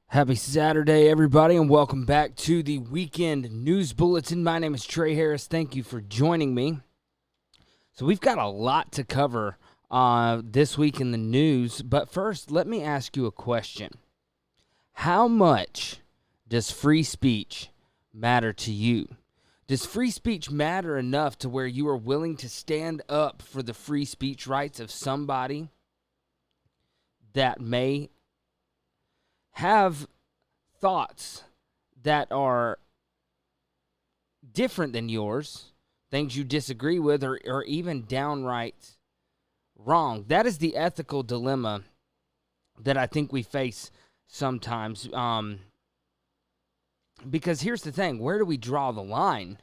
Happy Saturday, everybody, and welcome back to the Weekend News Bulletin. My name is Trey Harris. Thank you for joining me. So we've got a lot to cover this week in the news, but first, let me ask you a question. How much does free speech matter to you? Does free speech matter enough to where you are willing to stand up for the free speech rights of somebody that may have thoughts that are different than yours, things you disagree with, or even downright wrong? That is the ethical dilemma that I think we face sometimes. Because here's the thing, where do we draw the line?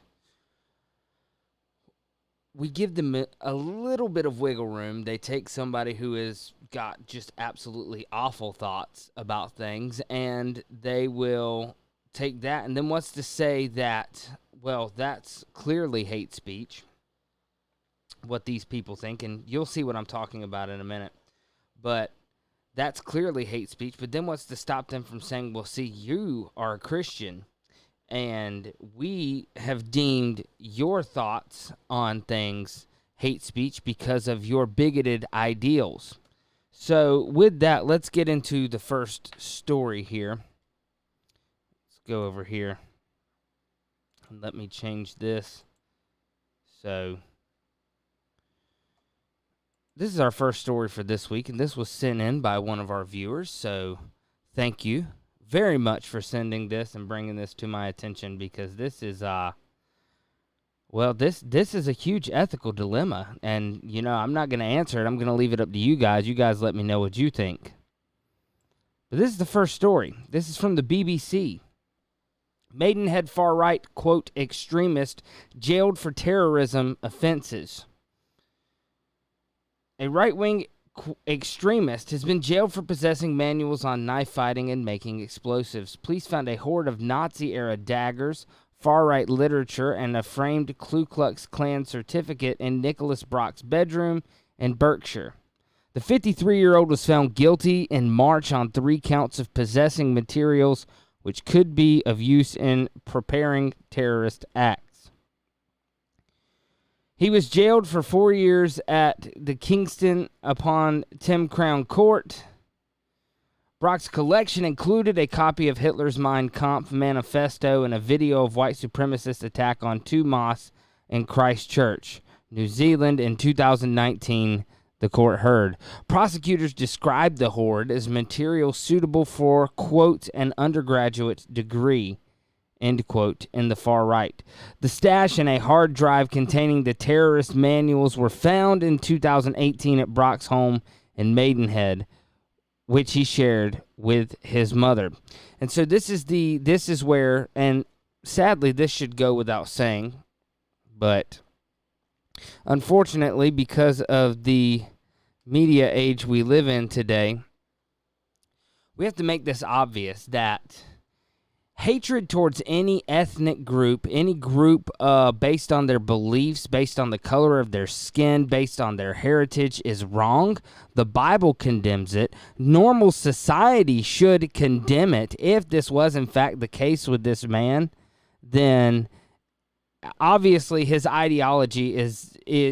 We give them a little bit of wiggle room. They take somebody who has got just absolutely awful thoughts about things, and they will take that. And then what's to say that, well, that's clearly hate speech, what these people think. And you'll see what I'm talking about in a minute. But that's clearly hate speech. But then what's to stop them from saying, well, see, you are a Christian, and we have deemed your thoughts on things hate speech because of your bigoted ideals. So with that, let's get into the first story here. Let's go over here. And let me change this. So this is our first story for this week, and this was sent in by one of our viewers. So thank you very much for sending this and bringing this to my attention, because this is this is a huge ethical dilemma, and I'm not going to answer it. I'm going to leave it up to you guys. You guys let me know what you think. But this is the first story. This is from the BBC. Maidenhead far-right, quote, extremist jailed for terrorism offenses. A right-wing extremist has been jailed for possessing manuals on knife fighting and making explosives. Police found a hoard of Nazi-era daggers, far-right literature, and a framed Ku Klux Klan certificate in Nicholas Brock's bedroom in Berkshire. The 53-year-old was found guilty in March on 3 counts of possessing materials which could be of use in preparing terrorist acts. He was jailed for 4 years at the Kingston upon Thames Crown Court. Brock's collection included a copy of Hitler's Mein Kampf manifesto and a video of white supremacist attack on 2 mosques in Christchurch, New Zealand in 2019, the court heard. Prosecutors described the hoard as material suitable for, quote, an undergraduate degree, end quote, in the far right. The stash and a hard drive containing the terrorist manuals were found in 2018 at Brock's home in Maidenhead, which he shared with his mother. And so this is where, and sadly this should go without saying, but unfortunately, because of the media age we live in today, we have to make this obvious that hatred towards any ethnic group, any group based on their beliefs, based on the color of their skin, based on their heritage is wrong. The Bible condemns it. Normal society should condemn it. If this was in fact the case with this man, then obviously his ideology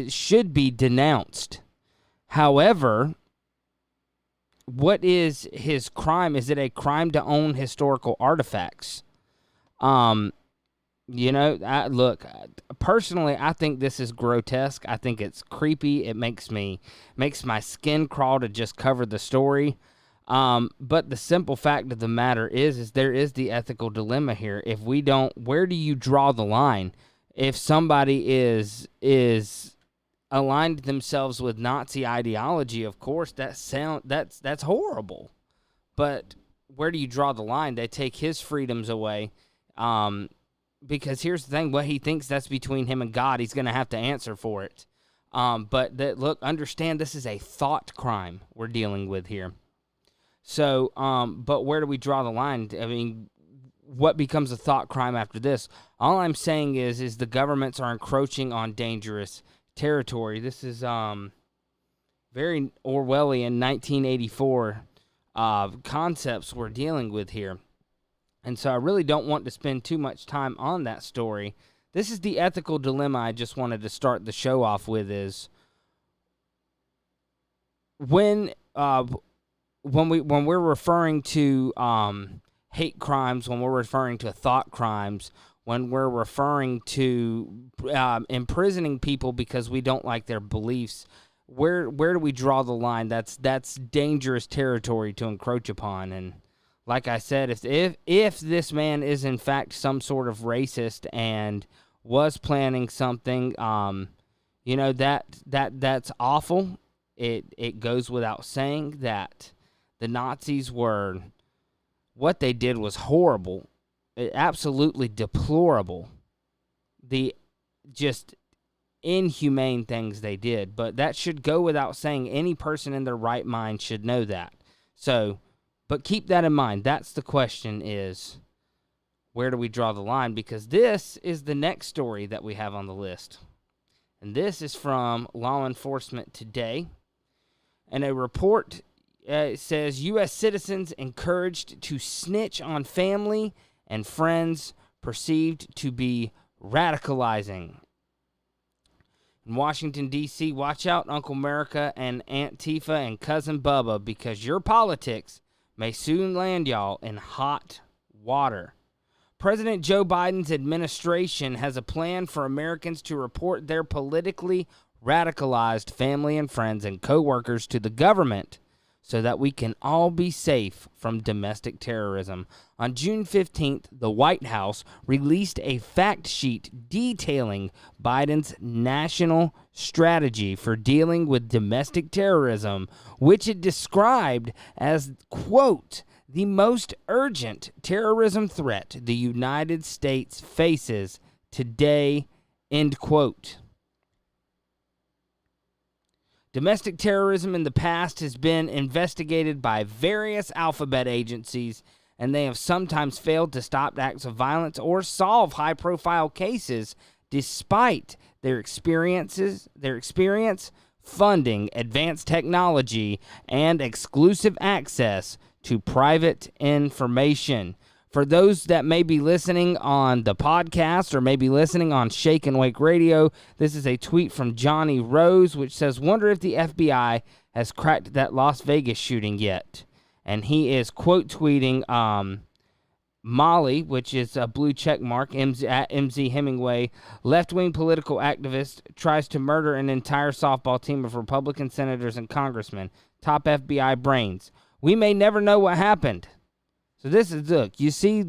should be denounced. However, what is his crime? Is it a crime to own historical artifacts? Look, personally, I think this is grotesque. I think it's creepy. It makes my skin crawl to just cover the story. But the simple fact of the matter is there is the ethical dilemma here. If we don't, where do you draw the line? If somebody is aligned themselves with Nazi ideology, of course, that's horrible. But where do you draw the line? They take his freedoms away, because here's the thing: what he thinks, that's between him and God. He's going to have to answer for it. Look, understand this is a thought crime we're dealing with here. So, but where do we draw the line? I mean, what becomes a thought crime after this? All I'm saying is the governments are encroaching on dangerous territory. This is very Orwellian 1984 concepts we're dealing with here. And so I really don't want to spend too much time on that story. This is the ethical dilemma I just wanted to start the show off with is when we're referring to hate crimes, when we're referring to thought crimes, when we're referring to imprisoning people because we don't like their beliefs, where do we draw the line? That's dangerous territory to encroach upon. And like I said, if this man is in fact some sort of racist and was planning something, that's awful. It goes without saying that the Nazis what they did was horrible, absolutely deplorable. The just inhumane things they did, but that should go without saying. Any person in their right mind should know that. So, but keep that in mind. That's the question is, where do we draw the line? Because this is the next story that we have on the list. And this is from Law Enforcement Today. And a report says U.S. citizens encouraged to snitch on family and friends perceived to be radicalizing. In Washington, D.C., watch out, Uncle America and Aunt Tifa and Cousin Bubba, because your politics may soon land y'all in hot water. President Joe Biden's administration has a plan for Americans to report their politically radicalized family and friends and co-workers to the government so that we can all be safe from domestic terrorism. On June 15th, the White House released a fact sheet detailing Biden's national strategy for dealing with domestic terrorism, which it described as, quote, the most urgent terrorism threat the United States faces today, end quote. Domestic terrorism in the past has been investigated by various alphabet agencies, and they have sometimes failed to stop acts of violence or solve high-profile cases despite their experience, funding, advanced technology, and exclusive access to private information. For those that may be listening on the podcast or maybe listening on Shake and Wake Radio, this is a tweet from Johnny Rose, which says, wonder if the FBI has cracked that Las Vegas shooting yet. And he is quote tweeting Molly, which is a blue check mark, at MZ Hemingway, left-wing political activist, tries to murder an entire softball team of Republican senators and congressmen, top FBI brains. We may never know what happened. So this is, look, you see,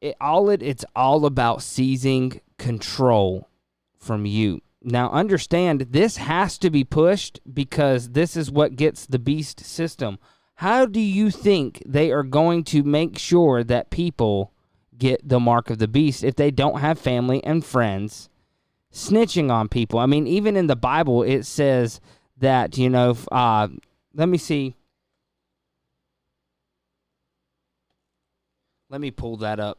it's all about seizing control from you. Now, understand, this has to be pushed because this is what gets the beast system. How do you think they are going to make sure that people get the mark of the beast if they don't have family and friends snitching on people? I mean, even in the Bible, it says that, let me see. Let me pull that up.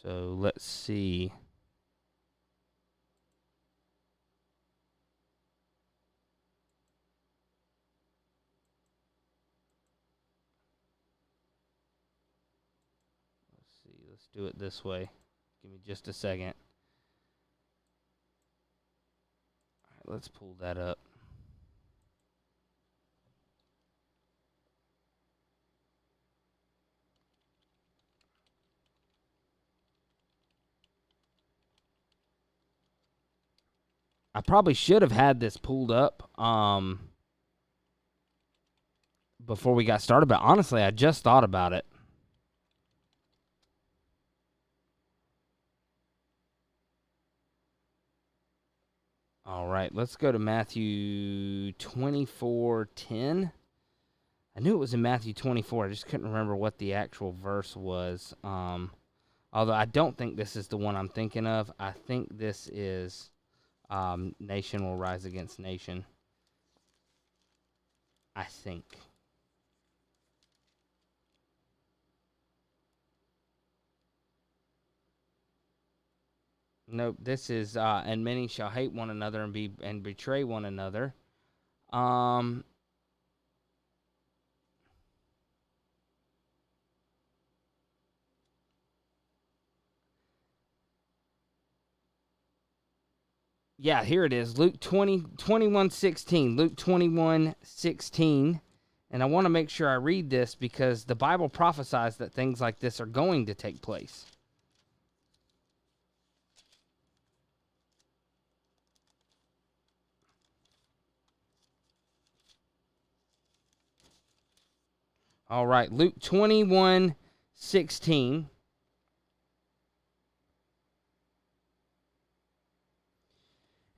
So let's see. Let's do it this way. Give me just a second. All right, let's pull that up. I probably should have had this pulled up before we got started, but honestly, I just thought about it. All right, let's go to Matthew 24:10. I knew it was in Matthew 24. I just couldn't remember what the actual verse was. Although I don't think this is the one I'm thinking of. I think this is nation will rise against nation. I think. Nope, this is and many shall hate one another and betray one another. Um, yeah, here it is. Luke 21:16. Luke 21:16. And I want to make sure I read this because the Bible prophesies that things like this are going to take place. All right, Luke 21:16.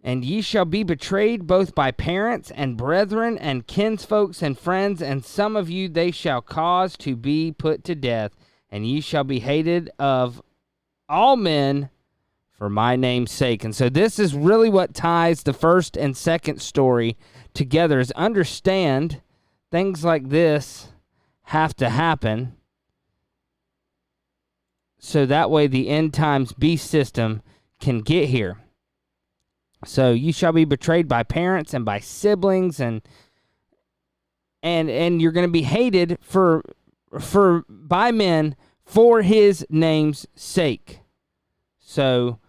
And ye shall be betrayed both by parents and brethren and kinsfolks and friends, and some of you they shall cause to be put to death, and ye shall be hated of all men for my name's sake. And so this is really what ties the first and second story together, is understand things like this have to happen so that way the end times beast system can get here. So you shall be betrayed by parents and by siblings, and you're going to be hated by men for his name's sake. So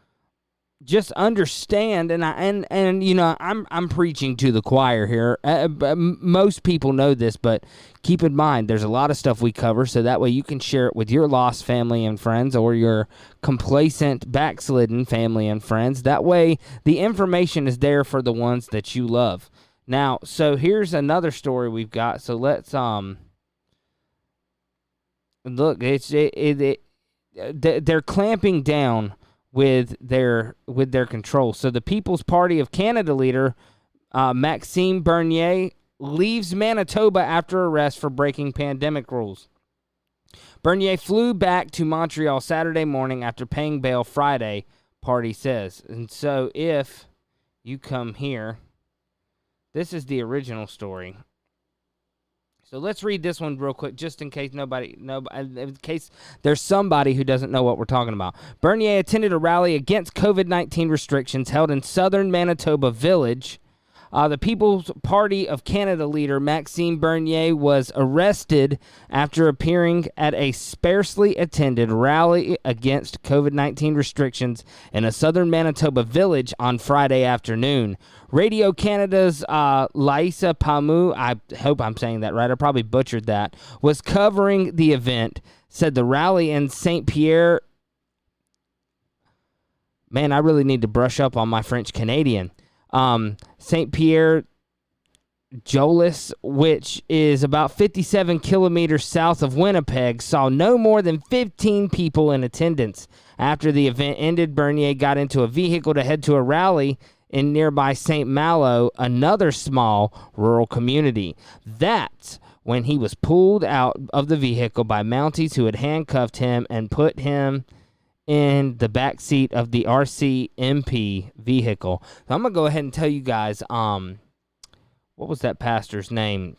just understand, and you know, I'm preaching to the choir here. Most people know this, but keep in mind there's a lot of stuff we cover, so that way you can share it with your lost family and friends, or your complacent, backslidden family and friends. That way the information is there for the ones that you love. Now, so here's another story we've got. So let's look. They're clamping down with their control. So the People's Party of Canada leader Maxime Bernier leaves Manitoba after arrest for breaking pandemic rules. Bernier flew back to Montreal Saturday morning after paying bail Friday, party says. And so if you come here, this is the original story. So let's read this one real quick, just in case in case there's somebody who doesn't know what we're talking about. Bernier attended a rally against COVID-19 restrictions held in southern Manitoba Village. The People's Party of Canada leader Maxime Bernier was arrested after appearing at a sparsely attended rally against COVID-19 restrictions in a southern Manitoba village on Friday afternoon. Radio Canada's Laisa Pamu, I hope I'm saying that right, I probably butchered that, was covering the event, said the rally in St. Pierre. Man, I really need to brush up on my French Canadian. St. Pierre Jolies, which is about 57 kilometers south of Winnipeg, saw no more than 15 people in attendance. After the event ended, Bernier got into a vehicle to head to a rally in nearby St. Malo, another small rural community. That's when he was pulled out of the vehicle by Mounties who had handcuffed him and put him in the back seat of the RCMP vehicle. So I'm going to go ahead and tell you guys, what was that pastor's name?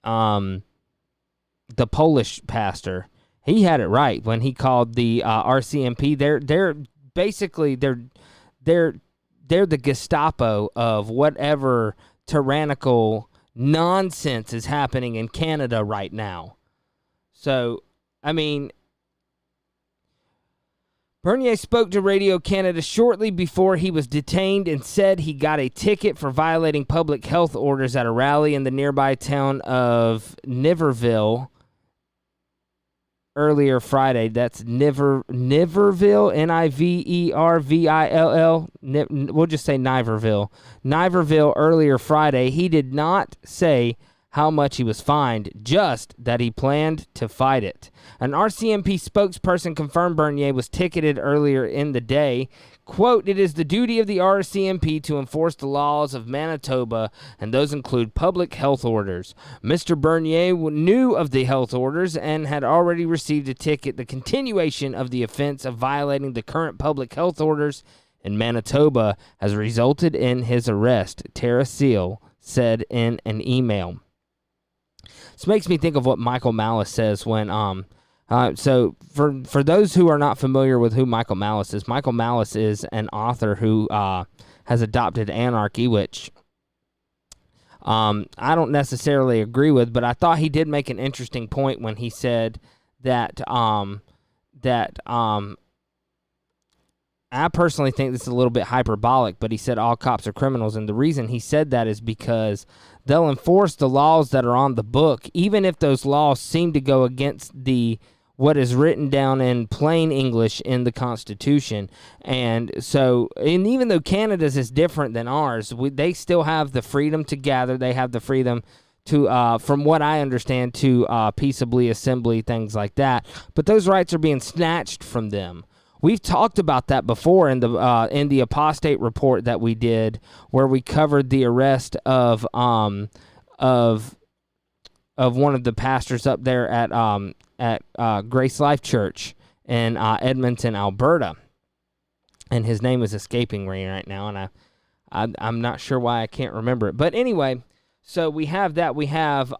The Polish pastor. He had it right when he called the RCMP. They're basically they're the Gestapo of whatever tyrannical nonsense is happening in Canada right now. So, I mean, Bernier spoke to Radio Canada shortly before he was detained and said he got a ticket for violating public health orders at a rally in the nearby town of Niverville earlier Friday. That's Niverville, Nivervill. We'll just say Niverville. Niverville earlier Friday. He did not say how much he was fined, just that he planned to fight it. An RCMP spokesperson confirmed Bernier was ticketed earlier in the day. Quote, "It is the duty of the RCMP to enforce the laws of Manitoba, and those include public health orders. Mr. Bernier knew of the health orders and had already received a ticket. The continuation of the offense of violating the current public health orders in Manitoba has resulted in his arrest," Tara Seal said in an email. This makes me think of what Michael Malice says when, so for those who are not familiar with who Michael Malice is an author who has adopted anarchy, which I don't necessarily agree with, but I thought he did make an interesting point when he said that I personally think this is a little bit hyperbolic, but he said all cops are criminals, and the reason he said that is because they'll enforce the laws that are on the book, even if those laws seem to go against what is written down in plain English in the Constitution. And so, and even though Canada's is different than ours, they still have the freedom to gather. They have the freedom to, from what I understand, to peaceably assembly, things like that. But those rights are being snatched from them. We've talked about that before in the apostate report that we did, where we covered the arrest of one of the pastors up there at Grace Life Church in Edmonton, Alberta, and his name is escaping me right now, and I'm not sure why I can't remember it. But anyway, so we have that. We have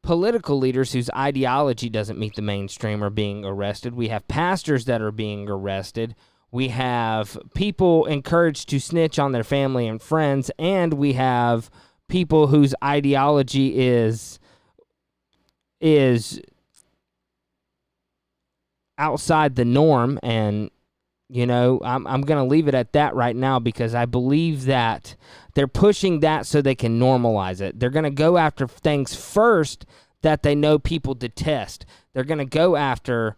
political leaders whose ideology doesn't meet the mainstream are being arrested. We have pastors that are being arrested. We have people encouraged to snitch on their family and friends, and we have people whose ideology is outside the norm. And I'm going to leave it at that right now, because I believe that they're pushing that so they can normalize it. They're going to go after things first that they know people detest. They're going to go after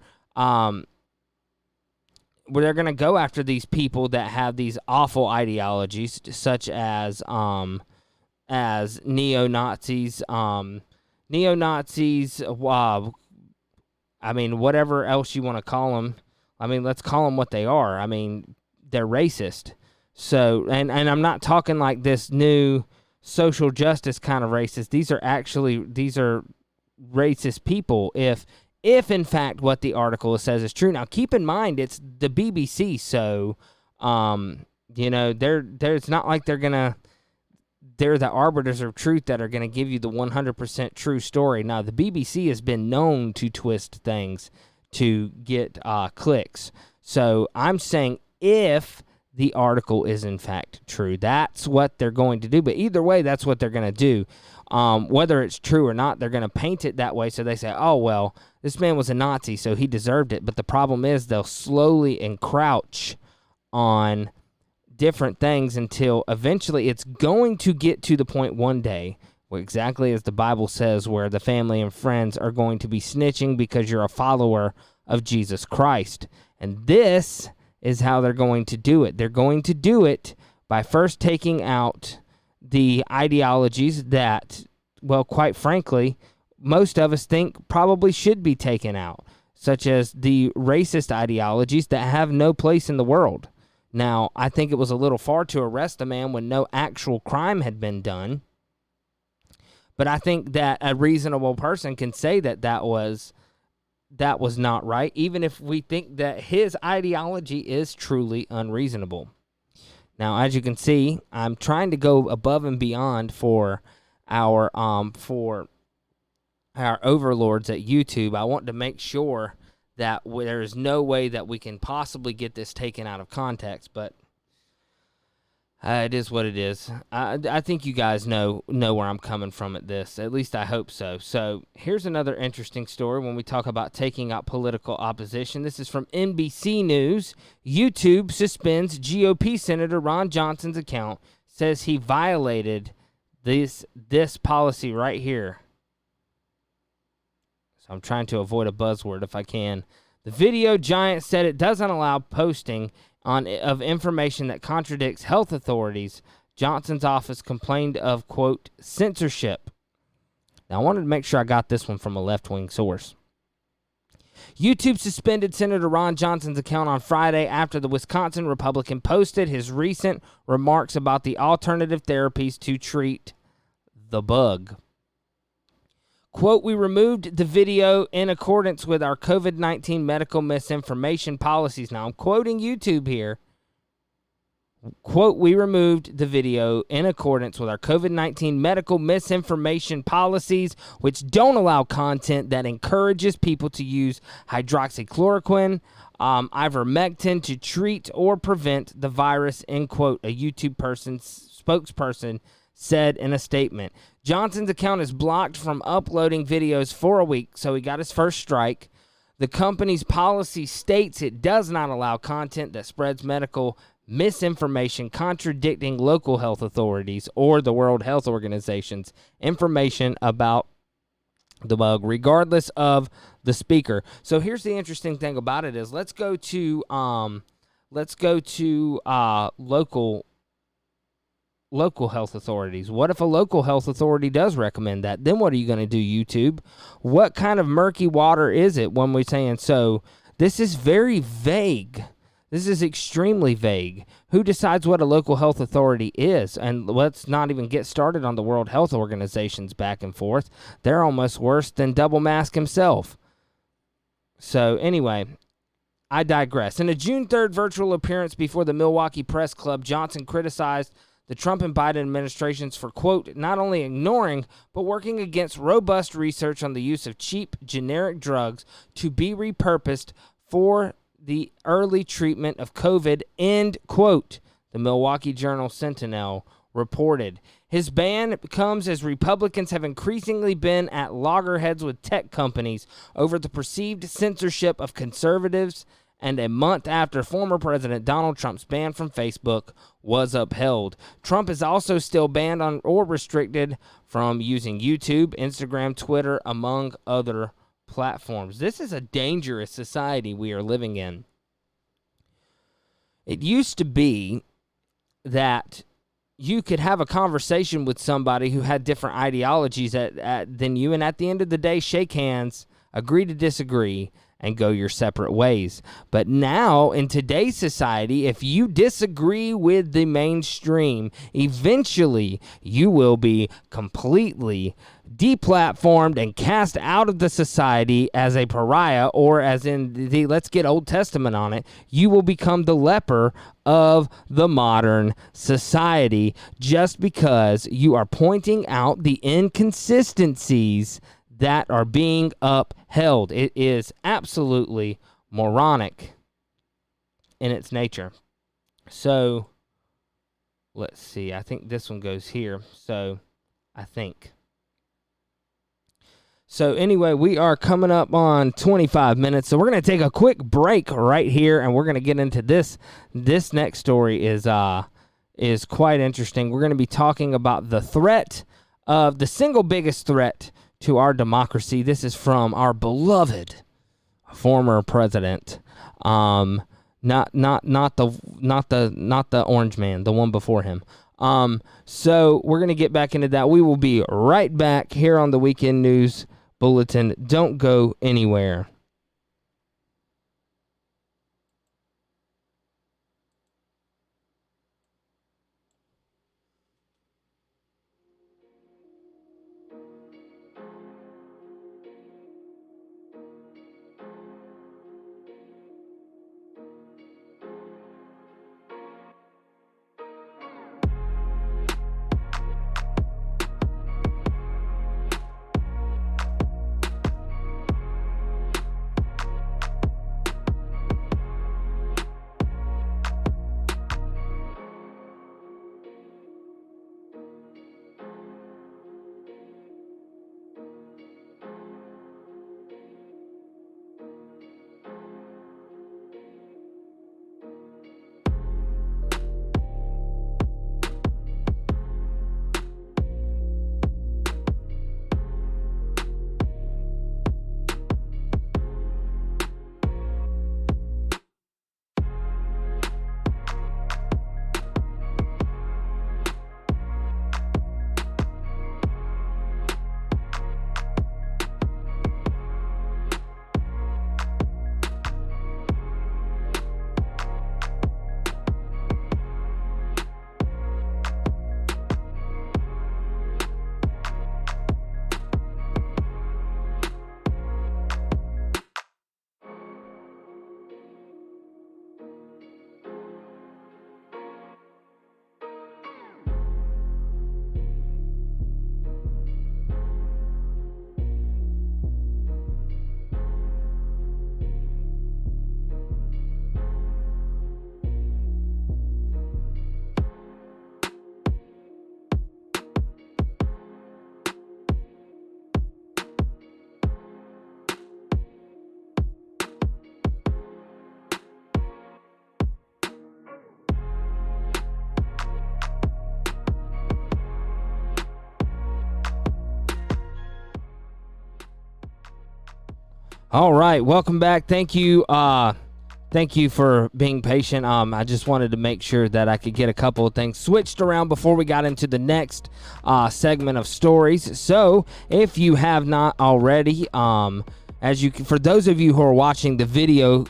these people that have these awful ideologies, such as neo-Nazis, whatever else you want to call them. Let's call them what they are. They're racist. So, and I'm not talking like this new social justice kind of racist. These are racist people. If in fact what the article says is true. Now, keep in mind it's the BBC, so it's not like they're the arbiters of truth that are gonna give you the 100% true story. Now, the BBC has been known to twist things to get clicks. So I'm saying if the article is in fact true, that's what they're going to do. But either way, that's what they're going to do. Whether it's true or not, they're going to paint it that way. So they say, oh, well, this man was a Nazi, so he deserved it. But the problem is they'll slowly encroach on different things until eventually it's going to get to the point one day where, exactly as the Bible says, where the family and friends are going to be snitching because you're a follower of Jesus Christ. And this is how they're going to do it. They're going to do it by first taking out the ideologies that, well, quite frankly, most of us think probably should be taken out, such as the racist ideologies that have no place in the world. Now, I think it was a little far to arrest a man when no actual crime had been done, but I think that a reasonable person can say that was not right, even if we think that his ideology is truly unreasonable. Now, as you can see, I'm trying to go above and beyond for our overlords at YouTube. I want to make sure that there is no way that we can possibly get this taken out of context, but it is what it is. I think you guys know where I'm coming from at this. At least I hope so. So here's another interesting story when we talk about taking out political opposition. This is from NBC News. YouTube suspends GOP Senator Ron Johnson's account, says he violated this policy right here. So I'm trying to avoid a buzzword if I can. The video giant said it doesn't allow posting of information that contradicts health authorities. Johnson's office complained of, quote, censorship. Now, I wanted to make sure I got this one from a left-wing source. YouTube suspended Senator Ron Johnson's account on Friday after the Wisconsin Republican posted his recent remarks about the alternative therapies to treat the bug. Quote, we removed the video in accordance with our COVID-19 medical misinformation policies. Now, I'm quoting YouTube here. Quote, we removed the video in accordance with our COVID-19 medical misinformation policies, which don't allow content that encourages people to use hydroxychloroquine, ivermectin to treat or prevent the virus, end quote, a YouTube spokesperson said in a statement. Johnson's account is blocked from uploading videos for a week, so he got his first strike. The company's policy states it does not allow content that spreads medical misinformation contradicting local health authorities or the World Health Organization's information about the bug, regardless of the speaker. So here's the interesting thing about it is let's go to local health authorities. What if a local health authority does recommend that? Then what are you going to do, YouTube? What kind of murky water is it when we're saying so? This is very vague. This is extremely vague. Who decides what a local health authority is? And let's not even get started on the World Health Organization's back and forth. They're almost worse than Double Mask himself. So anyway, I digress. In a June 3rd virtual appearance before the Milwaukee Press Club, Johnson criticized the Trump and Biden administrations for, quote, not only ignoring, but working against robust research on the use of cheap, generic drugs to be repurposed for the early treatment of COVID, end quote, the Milwaukee Journal Sentinel reported. His ban comes as Republicans have increasingly been at loggerheads with tech companies over the perceived censorship of conservatives, and a month after former President Donald Trump's ban from Facebook was upheld. Trump is also still banned on or restricted from using YouTube, Instagram, Twitter, among other platforms. This is a dangerous society we are living in. It used to be that you could have a conversation with somebody who had different ideologies than you, and at the end of the day, shake hands, agree to disagree, and go your separate ways. But now, in today's society, if you disagree with the mainstream, eventually you will be completely deplatformed and cast out of the society as a pariah, or as in the, let's get Old Testament on it, you will become the leper of the modern society just because you are pointing out the inconsistencies that are being upheld. It is absolutely moronic in its nature. So, let's see. I think this one goes here. So, anyway, we are coming up on 25 minutes. So, we're going to take a quick break right here, and we're going to get into this. This next story is quite interesting. We're going to be talking about the threat of the single biggest threat to our democracy. This is from our beloved former president, not the orange man, the one before him. So we're gonna get back into that. We will be right back here on the Weekend News Bulletin. Don't go anywhere. All right, welcome back. Thank you. Thank you for being patient. I just wanted to make sure that I could get a couple of things switched around before we got into the next segment of stories. So, if you have not already, for those of you who are watching the video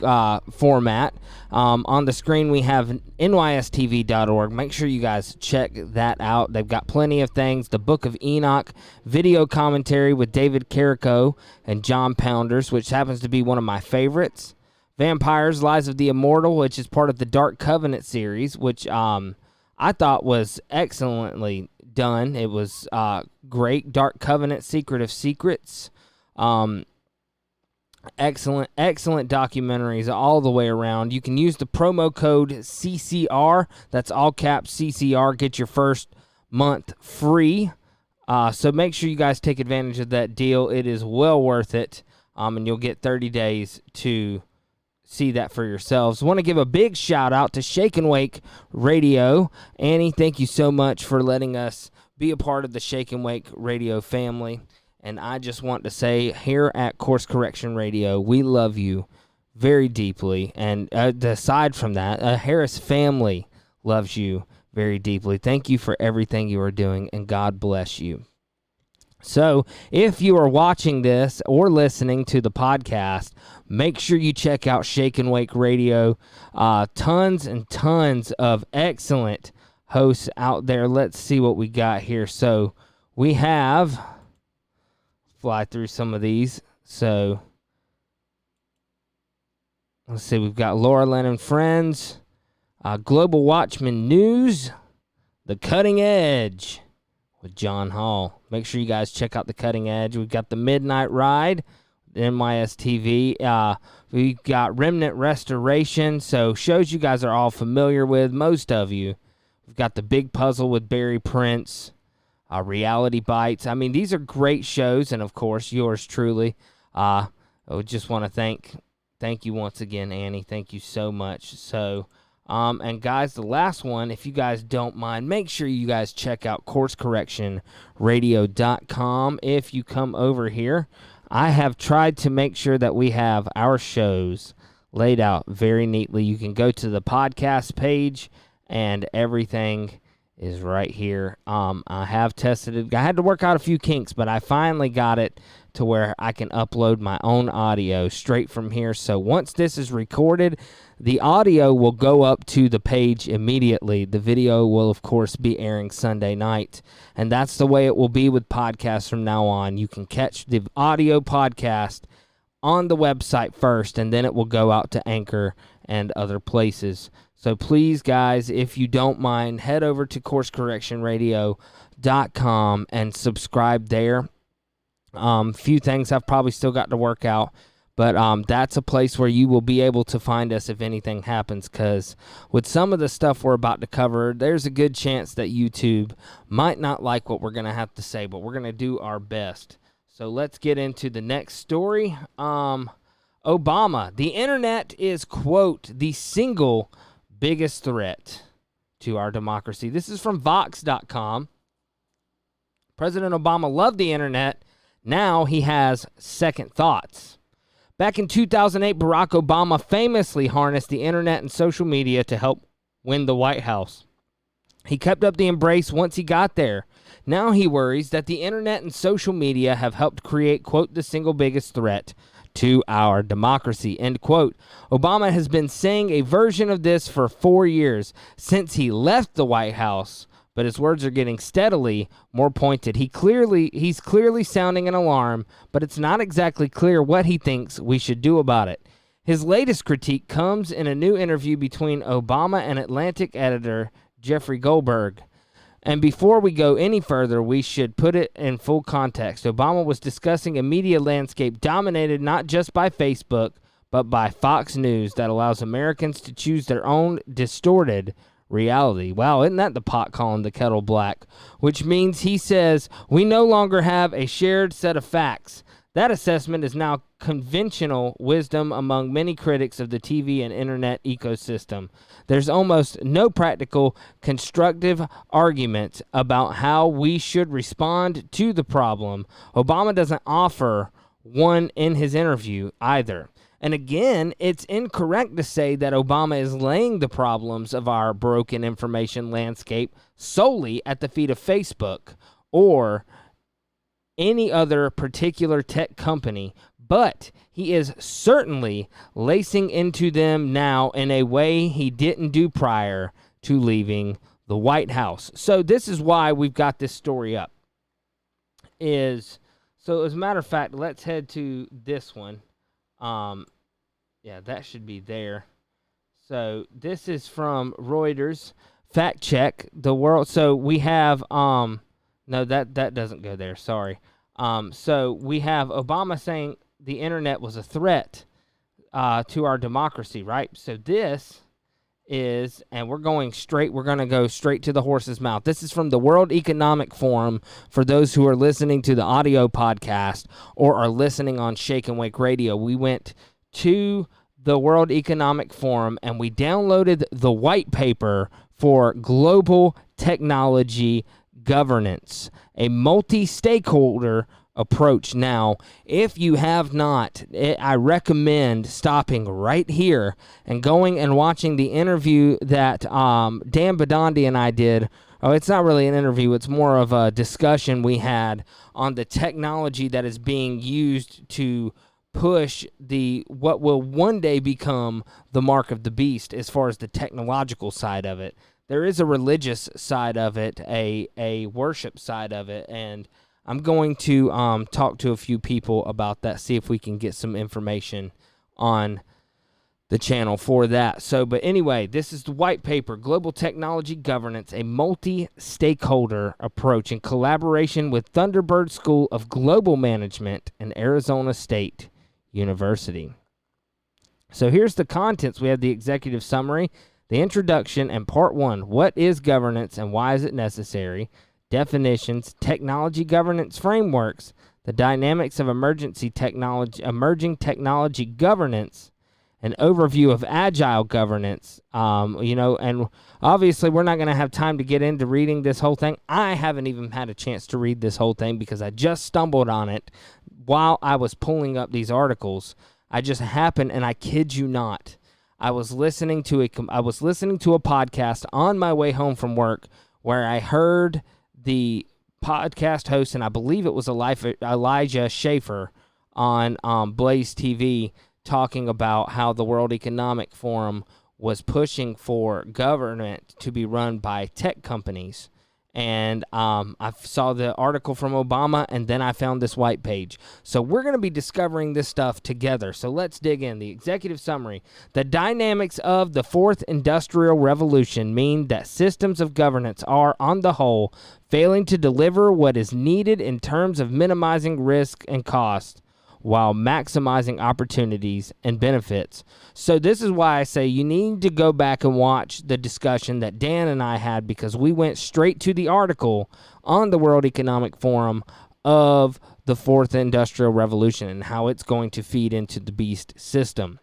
format, on the screen we have nystv.org. Make sure you guys check that out. They've got plenty of things. The Book of Enoch video commentary with David Carrico and John Pounders, which happens to be one of my favorites. Vampires, Lies of the Immortal, which is part of the Dark Covenant series, which I thought was excellently done. It was great. Dark Covenant, Secret of Secrets. Excellent documentaries all the way around. You can use the promo code CCR. That's all caps CCR. Get your first month free. So make sure you guys take advantage of that deal. It is well worth it. And you'll get 30 days to see that for yourselves. I want to give a big shout out to Shake and Wake Radio. Annie, thank you so much for letting us be a part of the Shake and Wake Radio family. And I just want to say, here at Course Correction Radio, we love you very deeply. And aside from that, Harris family loves you very deeply. Thank you for everything you are doing, and God bless you. So, if you are watching this or listening to the podcast, make sure you check out Shake and Wake Radio. Tons and tons of excellent hosts out there. Let's see what we got here. So, we have... fly through some of these. So, let's see. We've got Laura Lynn and Friends, Global Watchman News, The Cutting Edge with John Hall. Make sure you guys check out The Cutting Edge. We've got The Midnight Ride, NYSTV. We've got Remnant Restoration, so shows you guys are all familiar with, most of you. We've got The Big Puzzle with Barry Prince. Reality Bites. I mean, these are great shows, and of course, yours truly. I would just want to thank you once again, Annie. Thank you so much. So, and guys, the last one, if you guys don't mind, make sure you guys check out coursecorrectionradio.com. If you come over here, I have tried to make sure that we have our shows laid out very neatly. You can go to the podcast page, and everything is right here. I have tested it. I had to work out a few kinks, but I finally got it to where I can upload my own audio straight from here. So once this is recorded, the audio will go up to the page immediately. The video will, of course, be airing Sunday night, and that's the way it will be with podcasts from now on. You can catch the audio podcast on the website first, and then it will go out to Anchor and other places. So please, guys, if you don't mind, head over to coursecorrectionradio.com and subscribe there. Few things I've probably still got to work out, but that's a place where you will be able to find us if anything happens, because with some of the stuff we're about to cover, there's a good chance that YouTube might not like what we're going to have to say, but we're going to do our best. So let's get into the next story. Obama, the internet is, quote, the single biggest threat to our democracy. This is from Vox.com. President Obama loved the internet. Now he has second thoughts. Back in 2008, Barack Obama famously harnessed the internet and social media to help win the White House. He kept up the embrace once he got there. Now he worries that the internet and social media have helped create, quote, the single biggest threat to our democracy, end quote. Obama has been saying a version of this for 4 years since he left the White House, but his words are getting steadily more pointed. He's clearly sounding an alarm, but it's not exactly clear what he thinks we should do about it. His latest critique comes in a new interview between Obama and Atlantic editor Jeffrey Goldberg. And before we go any further, we should put it in full context. Obama was discussing a media landscape dominated not just by Facebook, but by Fox News that allows Americans to choose their own distorted reality. Wow, isn't that the pot calling the kettle black? Which means he says we no longer have a shared set of facts. That assessment is now conventional wisdom among many critics of the TV and internet ecosystem. There's almost no practical, constructive argument about how we should respond to the problem. Obama doesn't offer won in his interview either. And again, it's incorrect to say that Obama is laying the problems of our broken information landscape solely at the feet of Facebook or any other particular tech company, but he is certainly lacing into them now in a way he didn't do prior to leaving the White House. So this is why we've got this story up. So as a matter of fact, let's head to this one. Yeah, that should be there. So this is from Reuters. Fact check the world. So we have no, that doesn't go there. Sorry. So we have Obama saying the internet was a threat to our democracy, right? So this is, and we're going to go straight to the horse's mouth. This is from the World Economic Forum for those who are listening to the audio podcast or are listening on Shake and Wake Radio. We went to the World Economic Forum and we downloaded the white paper for global technology governance, a multi-stakeholder approach. Now, if you have not, I recommend stopping right here and going and watching the interview that Dan Badandi and I did. Oh, it's not really an interview. It's more of a discussion we had on the technology that is being used to push what will one day become the mark of the beast as far as the technological side of it. There is a religious side of it, a worship side of it, and I'm going to talk to a few people about that, see if we can get some information on the channel for that. So, but anyway, this is the white paper, Global Technology Governance, a multi-stakeholder approach in collaboration with Thunderbird School of Global Management and Arizona State University. So here's the contents. We have the executive summary, the introduction, and part one, what is governance and why is it necessary? Definitions, technology governance frameworks, the dynamics of emerging technology governance, an overview of agile governance, and obviously we're not going to have time to get into reading this whole thing. I haven't even had a chance to read this whole thing because I just stumbled on it while I was pulling up these articles. I just happened, and I kid you not, I was listening to a podcast on my way home from work where I heard the podcast host, and I believe it was Elijah Schaefer on Blaze TV, talking about how the World Economic Forum was pushing for government to be run by tech companies. And I saw the article from Obama, and then I found this white page. So we're going to be discovering this stuff together. So let's dig in. The executive summary. The dynamics of the fourth industrial revolution mean that systems of governance are, on the whole, failing to deliver what is needed in terms of minimizing risk and cost, while maximizing opportunities and benefits. So this is why I say you need to go back and watch the discussion that Dan and I had, because we went straight to the article on the World Economic Forum of the Fourth Industrial Revolution and how it's going to feed into the beast system.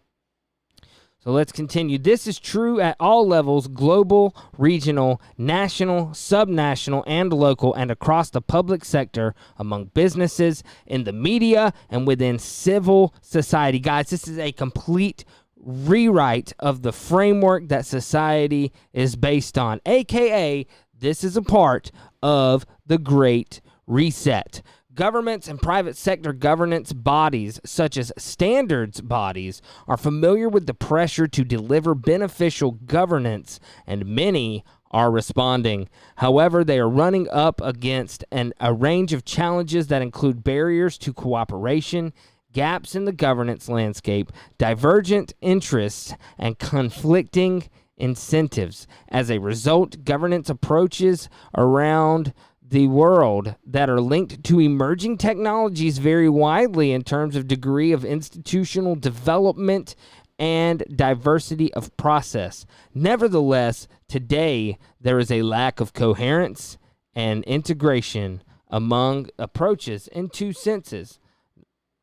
So let's continue. This is true at all levels, global, regional, national, subnational, and local, and across the public sector, among businesses, in the media, and within civil society. Guys, this is a complete rewrite of the framework that society is based on, a.k.a. this is a part of the Great Reset. Governments and private sector governance bodies, such as standards bodies, are familiar with the pressure to deliver beneficial governance, and many are responding. However, they are running up against a range of challenges that include barriers to cooperation, gaps in the governance landscape, divergent interests, and conflicting incentives. As a result, governance approaches around the world that are linked to emerging technologies vary widely in terms of degree of institutional development and diversity of process. Nevertheless, today there is a lack of coherence and integration among approaches in two senses.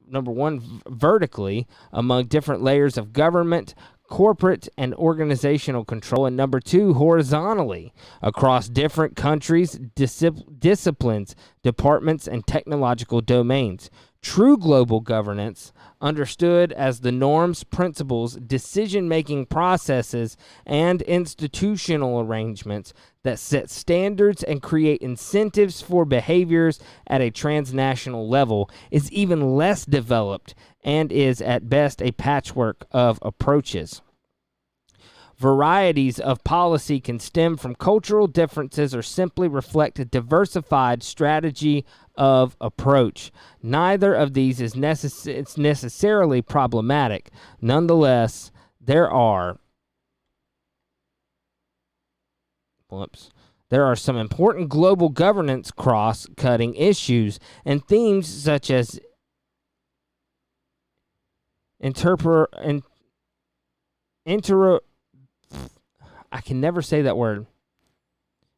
Number one, vertically, among different layers of government, corporate, and organizational control, and number two, horizontally, across different countries, disciplines, departments, and technological domains. True global governance, understood as the norms, principles, decision-making processes, and institutional arrangements that set standards and create incentives for behaviors at a transnational level, is even less developed and is at best a patchwork of approaches. Varieties of policy can stem from cultural differences or simply reflect a diversified strategy of approach. Neither of these is necessarily problematic. Nonetheless, there are some important global governance cross-cutting issues and themes such as I can never say that word.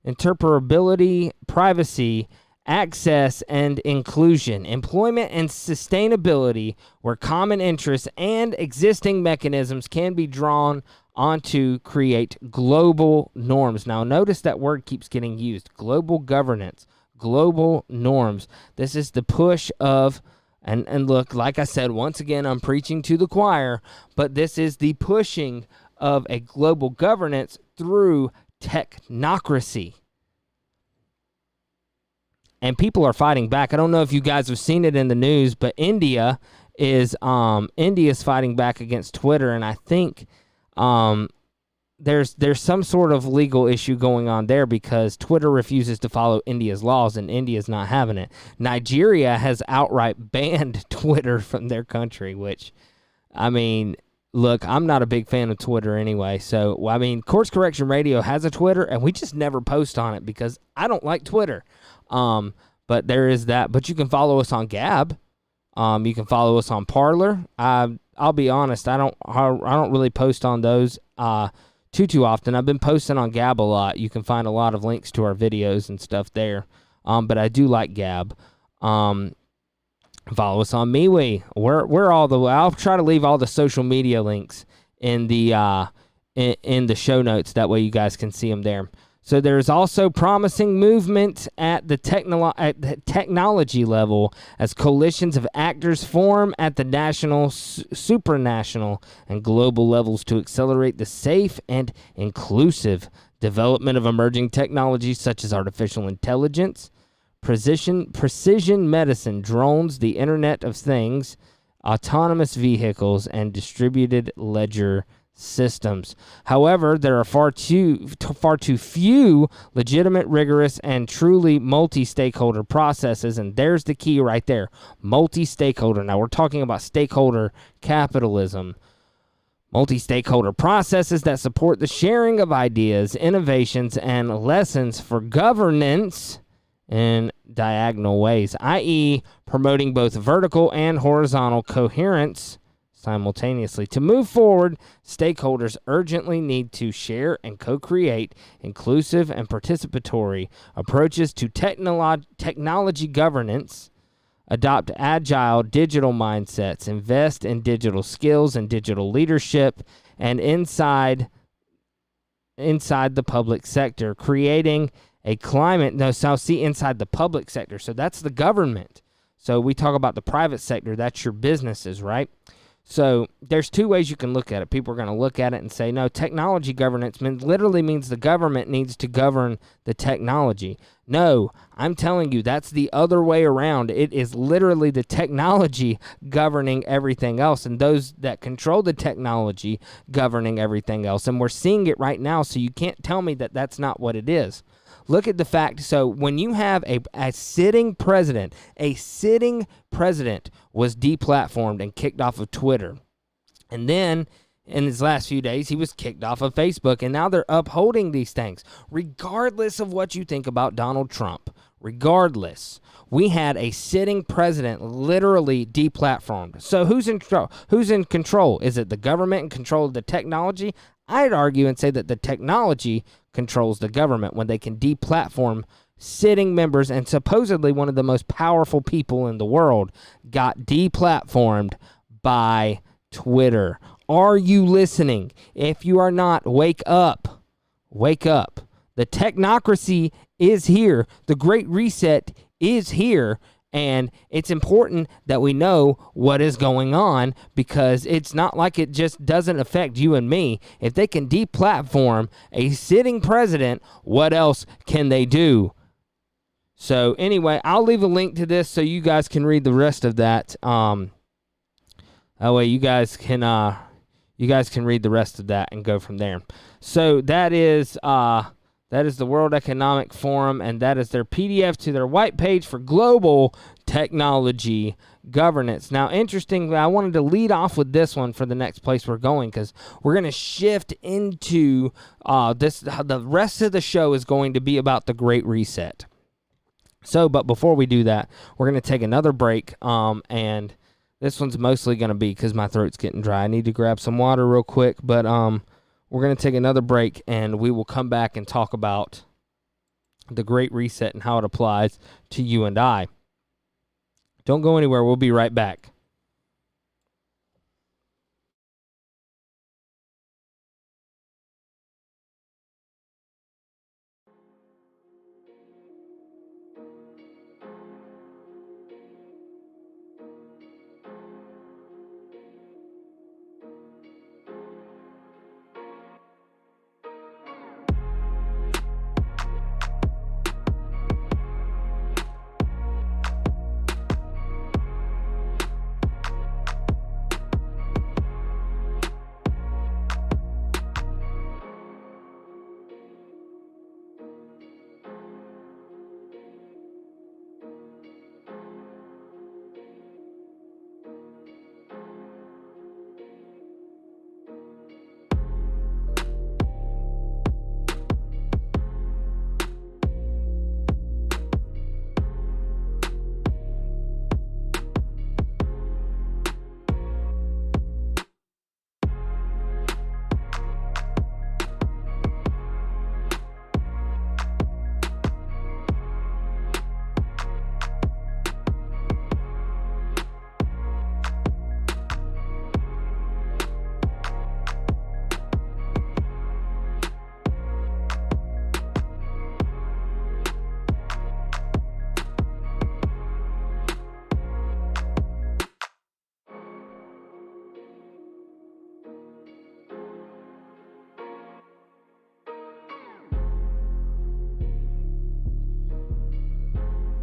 Interoperability, privacy, access, and inclusion, employment and sustainability, where common interests and existing mechanisms can be drawn on to create global norms. Now, notice that word keeps getting used. Global governance, global norms. This is the push of, and look, like I said, once again, I'm preaching to the choir, but this is the pushing of a global governance through technocracy. And people are fighting back. I don't know if you guys have seen it in the news, but India is fighting back against Twitter, and I think there's some sort of legal issue going on there because Twitter refuses to follow India's laws, and India's not having it. Nigeria has outright banned Twitter from their country, which, I mean, look, I'm not a big fan of Twitter anyway. So, I mean, Course Correction Radio has a Twitter, and we just never post on it because I don't like Twitter. But there is that. But you can follow us on Gab. You can follow us on Parler. I'll be honest, I don't really post on those too often. I've been posting on Gab a lot. You can find a lot of links to our videos and stuff there. But I do like Gab. Follow us on MeWe. We're all the way. I'll try to leave all the social media links in the show notes. That way you guys can see them there. So there's also promising movement at the technology level as coalitions of actors form at the national, supranational, and global levels to accelerate the safe and inclusive development of emerging technologies such as artificial intelligence, precision medicine, drones, the Internet of Things, autonomous vehicles, and distributed ledger systems. However, there are far too few legitimate, rigorous, and truly multi-stakeholder processes, and there's the key right there. Multi-stakeholder. Now, we're talking about stakeholder capitalism. Multi-stakeholder processes that support the sharing of ideas, innovations, and lessons for governance in diagonal ways, i.e., promoting both vertical and horizontal coherence simultaneously. To move forward, stakeholders urgently need to share and co-create inclusive and participatory approaches to technology governance, adopt agile digital mindsets, invest in digital skills and digital leadership, and inside the public sector, creating a climate. Inside the public sector. So that's the government. So we talk about the private sector. That's your businesses, right? So there's two ways you can look at it. People are going to look at it and say, no, technology governance literally means the government needs to govern the technology. No, I'm telling you, that's the other way around. It is literally the technology governing everything else, and those that control the technology governing everything else. And we're seeing it right now, so you can't tell me that that's not what it is. Look at the fact. So when you have a sitting president was deplatformed and kicked off of Twitter. And then in his last few days, he was kicked off of Facebook. And now they're upholding these things. Regardless of what you think about Donald Trump, regardless, we had a sitting president literally deplatformed. So who's in control? Who's in control? Is it the government in control of the technology? I'd argue and say that the technology controls the government when they can deplatform sitting members, and supposedly one of the most powerful people in the world got deplatformed by Twitter. Are you listening? If you are not, wake up. Wake up. The technocracy is here. The Great Reset is here, And it's important that we know what is going on, because it's not like it just doesn't affect you and me. If they can deplatform a sitting president, what else can they do? So anyway, I'll leave a link to this so you guys can read the rest of that. That way you guys can read the rest of that and go from there. So that is the World Economic Forum, and that is their PDF to their white page for global technology governance. Now, interestingly, I wanted to lead off with this one for the next place we're going, because we're going to shift into this. The rest of the show is going to be about the Great Reset. So, but before we do that, we're going to take another break, and this one's mostly going to be because my throat's getting dry. I need to grab some water real quick, but we're going to take another break, and we will come back and talk about the Great Reset and how it applies to you and I. Don't go anywhere. We'll be right back.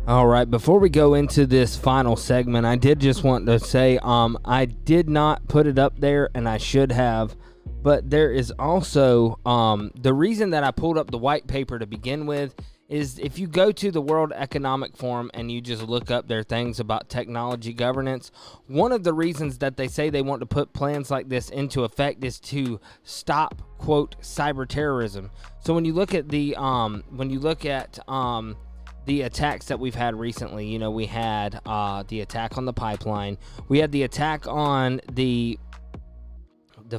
All right, before we go into this final segment, I did just want to say I did not put it up there, and I should have, but there is also the reason that I pulled up the white paper to begin with is if you go to the World Economic Forum and you just look up their things about technology governance, one of the reasons that they say they want to put plans like this into effect is to stop, quote, cyber terrorism. So when you look at the attacks that we've had recently, you know, we had the attack on the pipeline, we had the attack on the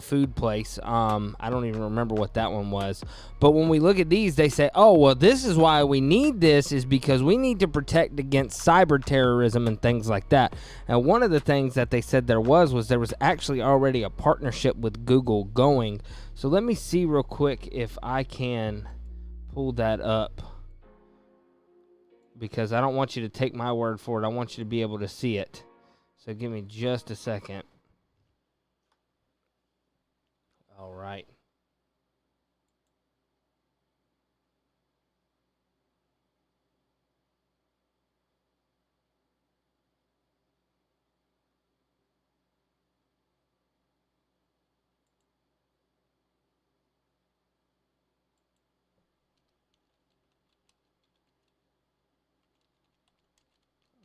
food place. I don't even remember what that one was. But when we look at these, they say, oh, well, this is why we need this, is because we need to protect against cyber terrorism and things like that. And one of the things that they said there was there was actually already a partnership with Google going. So let me see real quick if I can pull that up, because I don't want you to take my word for it. I want you to be able to see it. So give me just a second. All right.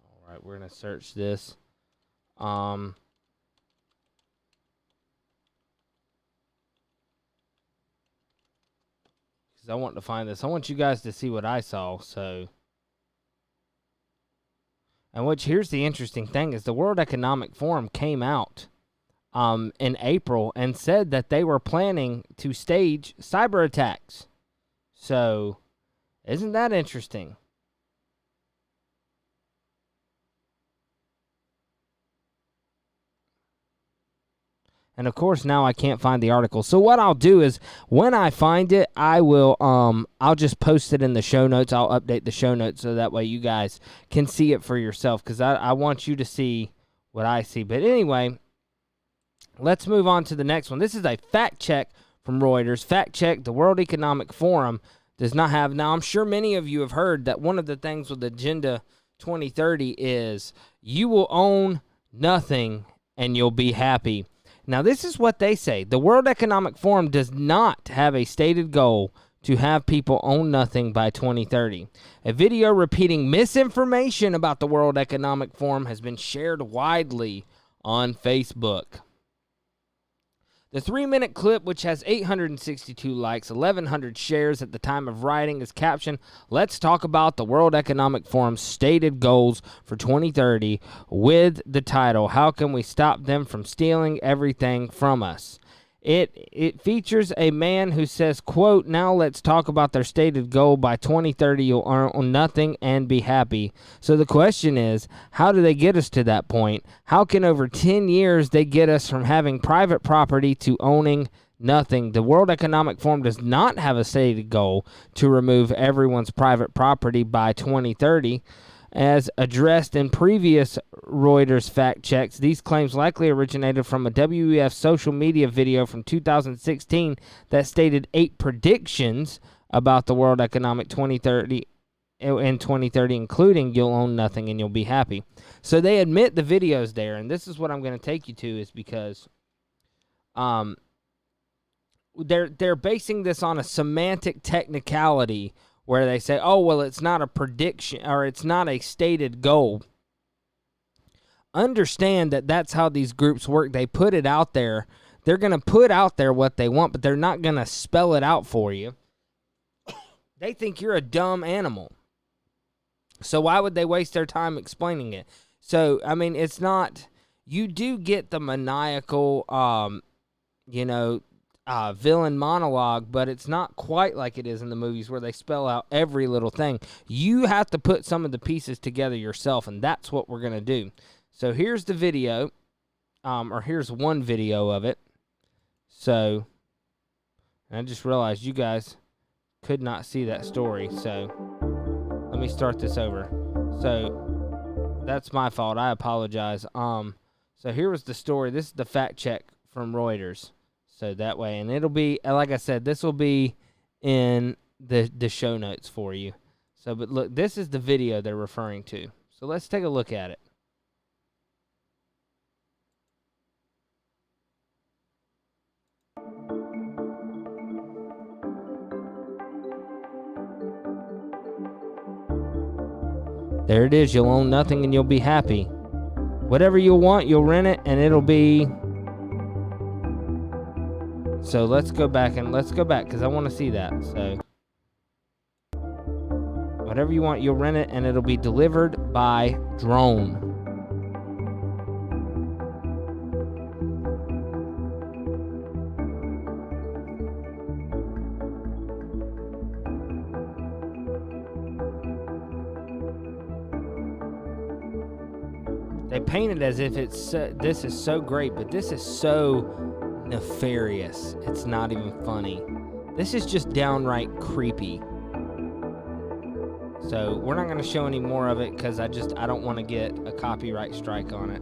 All right, we're going to search this. Because I want to find this. I want you guys to see what I saw. So, and here's the interesting thing is the World Economic Forum came out in April and said that they were planning to stage cyber attacks. So, isn't that interesting? And of course now I can't find the article. So what I'll do is when I find it, I will I'll just post it in the show notes. I'll update the show notes so that way you guys can see it for yourself, because I want you to see what I see. But anyway, let's move on to the next one. This is a fact check from Reuters. Fact check: the World Economic Forum does not have. Now, I'm sure many of you have heard that one of the things with Agenda 2030 is you will own nothing and you'll be happy. Now, this is what they say. The World Economic Forum does not have a stated goal to have people own nothing by 2030. A video repeating misinformation about the World Economic Forum has been shared widely on Facebook. The 3-minute clip, which has 862 likes, 1,100 shares at the time of writing, is captioned, "Let's talk about the World Economic Forum's stated goals for 2030," with the title, "How can we stop them from stealing everything from us?" It features a man who says, quote, "Now let's talk about their stated goal. By 2030, you'll own nothing and be happy." So the question is, how do they get us to that point? How can over 10 years they get us from having private property to owning nothing? The World Economic Forum does not have a stated goal to remove everyone's private property by 2030. As addressed in previous Reuters fact checks, these claims likely originated from a WEF social media video from 2016 that stated 8 predictions about the World Economic 2030 in 2030, including you'll own nothing and you'll be happy. So they admit the video's there, and this is what I'm going to take you to, is because they're basing this on a semantic technicality where they say, oh, well, it's not a prediction or it's not a stated goal. Understand that that's how these groups work. They put it out there. They're going to put out there what they want, but they're not going to spell it out for you. They think you're a dumb animal. So why would they waste their time explaining it? So, I mean, it's not, you do get the maniacal, villain monologue, but it's not quite like it is in the movies where they spell out every little thing. You have to put some of the pieces together yourself, and that's what we're going to do. So here's the video, or here's one video of it. So I just realized you guys could not see that story, so let me start this over. So that's my fault. I apologize. So here was the story. This is the fact check from Reuters. So that way, and it'll be, like I said, this will be in the show notes for you. So, but look, this is the video they're referring to. So let's take a look at it. There it is. You'll own nothing and you'll be happy. Whatever you want, you'll rent it and it'll be... So let's go back because I want to see that. So whatever you want, you'll rent it and it'll be delivered by drone. They paint it as if it's this is so great, but this is so nefarious. It's not even funny. This is just downright creepy. So we're not going to show any more of it because I don't want to get a copyright strike on it.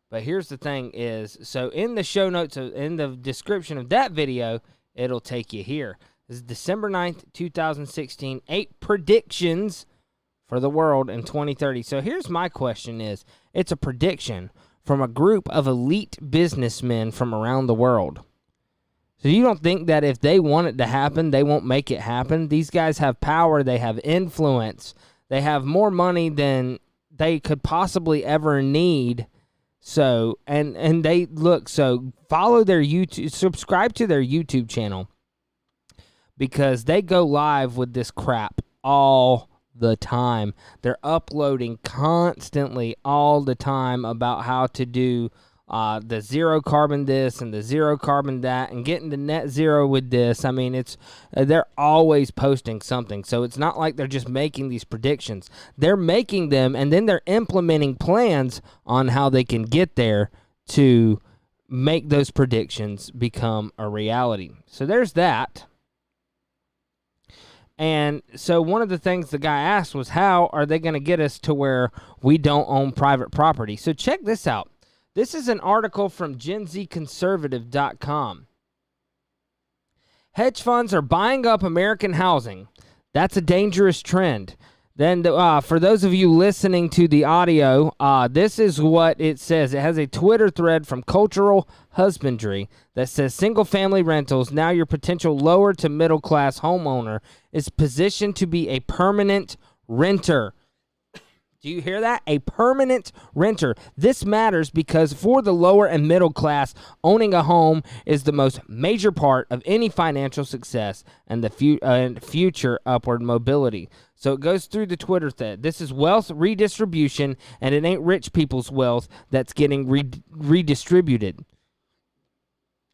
But here's the thing is, so in the show notes, in the description of that video, it'll take you here. This is December 9th, 2016, 8 predictions for the world in 2030. So here's my question is, it's a prediction from a group of elite businessmen from around the world. So you don't think that if they want it to happen, they won't make it happen? These guys have power, they have influence, they have more money than they could possibly ever need. So, and they look, so follow their YouTube, subscribe to their YouTube channel, because they go live with this crap all the time. They're uploading constantly all the time about how to do the zero carbon this and the zero carbon that and getting to net zero with this. I mean, it's they're always posting something. So it's not like they're just making these predictions. They're making them and then they're implementing plans on how they can get there to make those predictions become a reality. So there's that. And so one of the things the guy asked was, how are they going to get us to where we don't own private property? So check this out. This is an article from GenZconservative.com. Hedge funds are buying up American housing. That's a dangerous trend. Then for those of you listening to the audio, this is what it says. It has a Twitter thread from Cultural Husbandry that says, single-family rentals, now your potential lower to middle-class homeowner is positioned to be a permanent renter. Do you hear that? A permanent renter. This matters because for the lower and middle class, owning a home is the most major part of any financial success and the future upward mobility. So it goes through the Twitter thread. This is wealth redistribution, and it ain't rich people's wealth that's getting redistributed.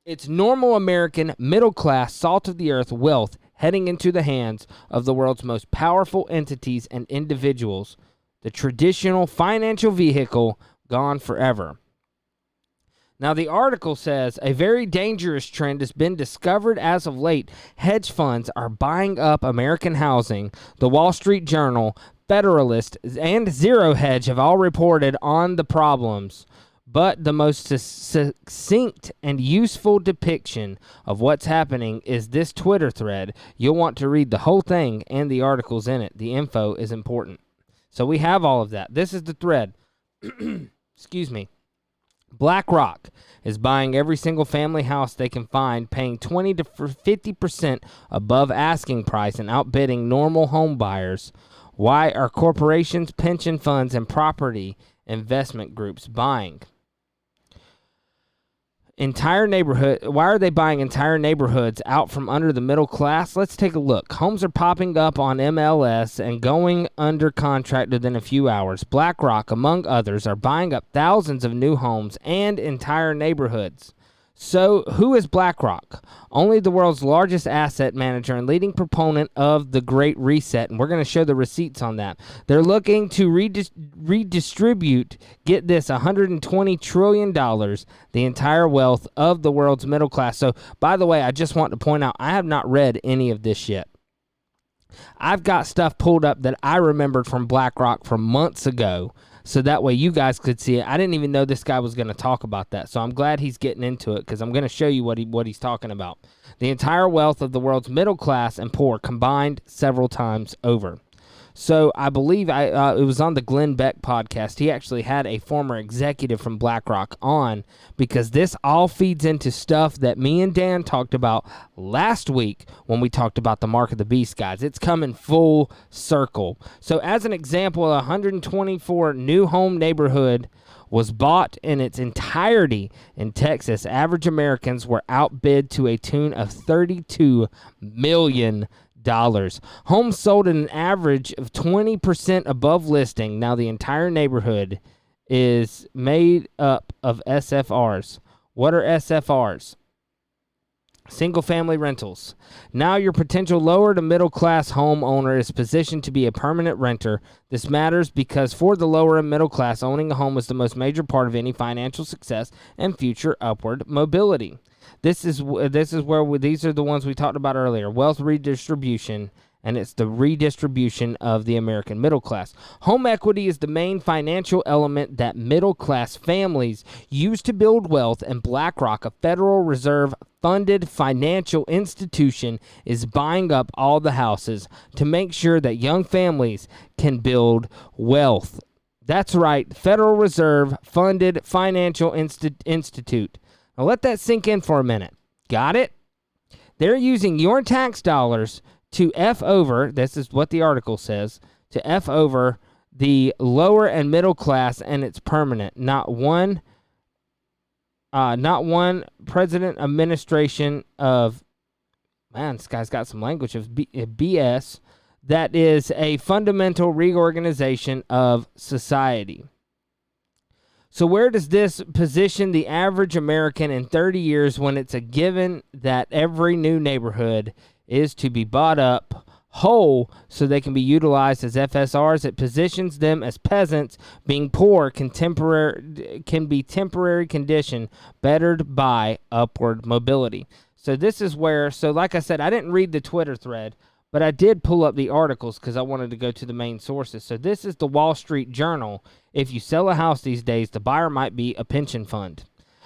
It's normal American, middle-class, salt-of-the-earth wealth heading into the hands of the world's most powerful entities and individuals. The traditional financial vehicle gone forever. Now, the article says, a very dangerous trend has been discovered as of late. Hedge funds are buying up American housing. The Wall Street Journal, Federalist, and Zero Hedge have all reported on the problems. But the most succinct and useful depiction of what's happening is this Twitter thread. You'll want to read the whole thing and the articles in it. The info is important. So we have all of that. This is the thread. Excuse me. Blackrock is buying every single family house they can find, paying 20 to 50% above asking price and outbidding normal home buyers. Why are corporations, pension funds, and property investment groups buying entire neighborhood? Why are they buying entire neighborhoods out from under the middle class? Let's take a look. Homes are popping up on MLS and going under contract within a few hours. BlackRock, among others, are buying up thousands of new homes and entire neighborhoods. So, who is BlackRock? Only the world's largest asset manager and leading proponent of the Great Reset, and we're going to show the receipts on that. They're looking to redistribute, get this, $120 trillion, the entire wealth of the world's middle class. So, by the way, I just want to point out, I have not read any of this yet. I've got stuff pulled up that I remembered from BlackRock from months ago, so that way you guys could see it. I didn't even know this guy was going to talk about that, so I'm glad he's getting into it because I'm going to show you what he's talking about. The entire wealth of the world's middle class and poor combined several times over. So I believe it was on the Glenn Beck podcast. He actually had a former executive from BlackRock on because this all feeds into stuff that me and Dan talked about last week when we talked about the Mark of the Beast, guys. It's coming full circle. So as an example, a 124 new home neighborhood was bought in its entirety in Texas. Average Americans were outbid to a tune of $32 million. Homes sold at an average of 20% above listing. Now the entire neighborhood is made up of SFRs. What are SFRs? Single-family rentals. Now your potential lower to middle-class homeowner is positioned to be a permanent renter. This matters because for the lower and middle class, owning a home is the most major part of any financial success and future upward mobility. This is where these are the ones we talked about earlier. Wealth redistribution, and it's the redistribution of the American middle class. Home equity is the main financial element that middle class families use to build wealth, and BlackRock, a Federal Reserve funded financial institution, is buying up all the houses to make sure that young families can build wealth. That's right, Federal Reserve funded financial institute. Now let that sink in for a minute. Got it? They're using your tax dollars to F over, this is what the article says, to F over the lower and middle class, and it's permanent. Not one president administration of, man, this guy's got some language of BS, that is a fundamental reorganization of society. So where does this position the average American in 30 years when it's a given that every new neighborhood is to be bought up, whole so they can be utilized as FSRs. It positions them as peasants. Being poor can be temporary condition bettered by upward mobility. So this is where, so like I said, I didn't read the Twitter thread, but I did pull up the articles because I wanted to go to the main sources. So this is the Wall Street Journal. If you sell a house these days, the buyer might be a pension fund.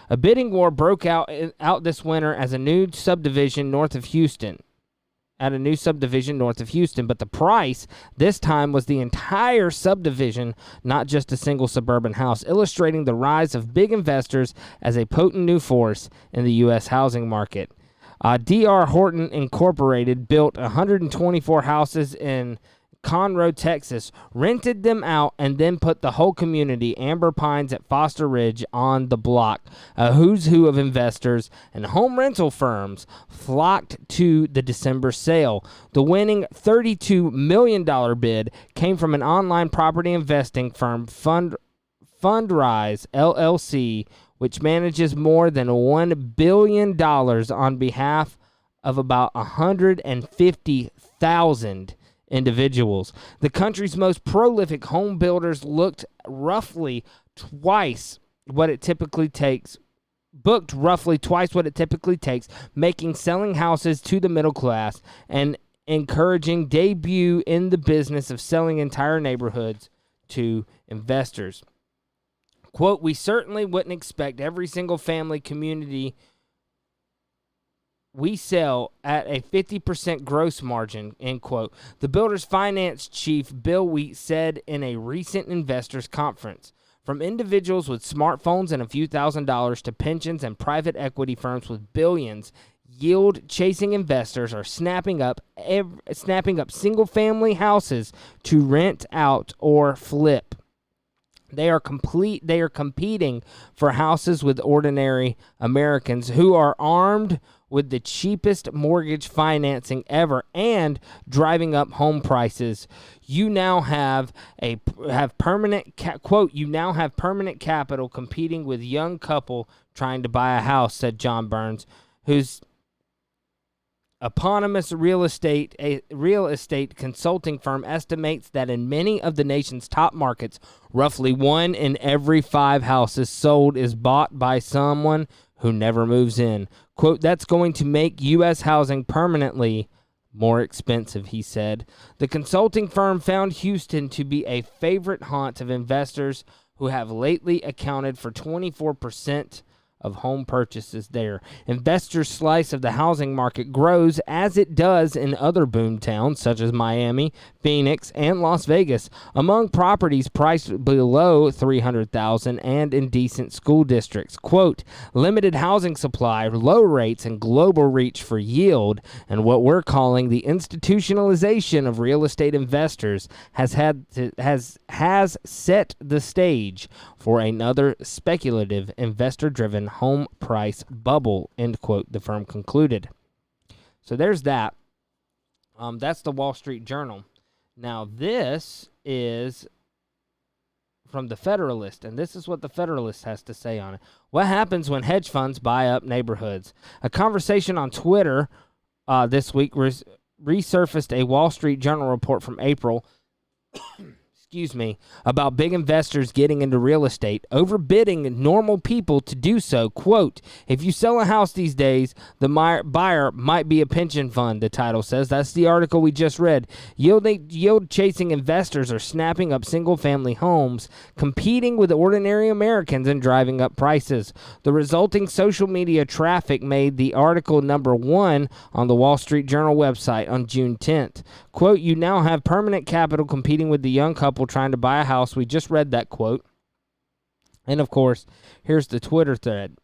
A bidding war broke out this winter as a new subdivision north of Houston. But the price this time was the entire subdivision, not just a single suburban house, illustrating the rise of big investors as a potent new force in the U.S. housing market. D.R. Horton Incorporated built 124 houses in Conroe, Texas, rented them out, and then put the whole community, Amber Pines at Foster Ridge, on the block. A who's who of investors and home rental firms flocked to the December sale. The winning $32 million bid came from an online property investing firm, Fundrise LLC, which manages more than $1 billion on behalf of about 150,000 individuals. The country's most prolific home builders booked roughly twice what it typically takes, making selling houses to the middle class and encouraging debut in the business of selling entire neighborhoods to investors. Quote, we certainly wouldn't expect every single family community we sell at a 50% gross margin, end quote. The builder's finance chief, Bill Wheat, said in a recent investors conference. From individuals with smartphones and a few $1,000s to pensions and private equity firms with billions, yield-chasing investors are snapping up single-family houses to rent out or flip. They are competing for houses with ordinary Americans who are armed with the cheapest mortgage financing ever and driving up home prices. You now have permanent capital competing with young couple trying to buy a house, said John Burns, whose eponymous real estate consulting firm estimates that in many of the nation's top markets, roughly 1 in every 5 houses sold is bought by someone who never moves in. Quote, that's going to make U.S. housing permanently more expensive, he said. The consulting firm found Houston to be a favorite haunt of investors who have lately accounted for 24% of home purchases there. Investors' slice of the housing market grows as it does in other boom towns such as Miami, Phoenix, and Las Vegas. Among properties priced below $300,000 and in decent school districts. Quote, limited housing supply, low rates, and global reach for yield, and what we're calling the institutionalization of real estate investors has set the stage for another speculative, investor-driven home price bubble, end quote, the firm concluded. So there's that. That's the Wall Street Journal. Now, this is from the Federalist, and this is what the Federalist has to say on it. What happens when hedge funds buy up neighborhoods? A conversation on Twitter this week resurfaced a Wall Street Journal report from April about big investors getting into real estate, overbidding normal people to do so. Quote, if you sell a house these days, the buyer might be a pension fund, the title says. That's the article we just read. Yield-chasing investors are snapping up single-family homes, competing with ordinary Americans and driving up prices. The resulting social media traffic made the article number 1 on the Wall Street Journal website on June 10th. Quote, you now have permanent capital competing with the young couple trying to buy a house. We just read that quote. And, of course, here's the Twitter thread.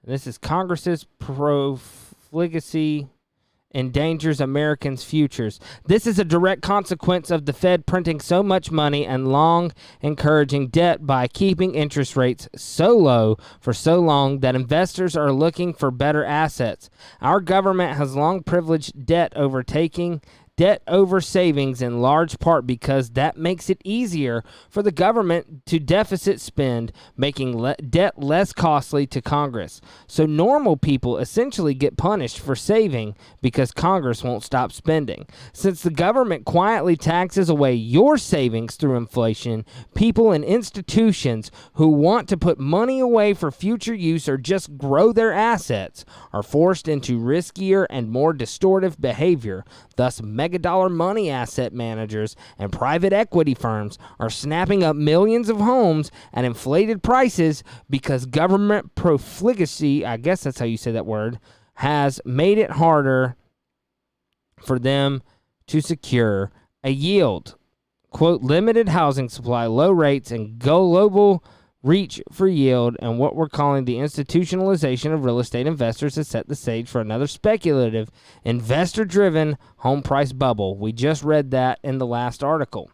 This is Congress's profligacy endangers Americans' futures. This is a direct consequence of the Fed printing so much money and long encouraging debt by keeping interest rates so low for so long that investors are looking for better assets. Our government has long privileged debt over taking debt over savings in large part because that makes it easier for the government to deficit spend, making debt less costly to Congress. So normal people essentially get punished for saving because Congress won't stop spending. Since the government quietly taxes away your savings through inflation, people and institutions who want to put money away for future use or just grow their assets are forced into riskier and more distortive behavior. Thus, megadollar money asset managers and private equity firms are snapping up millions of homes at inflated prices because government profligacy, I guess that's how you say that word, has made it harder for them to secure a yield. Quote, limited housing supply, low rates, and global reach for yield, and what we're calling the institutionalization of real estate investors has set the stage for another speculative, investor-driven home price bubble. We just read that in the last article.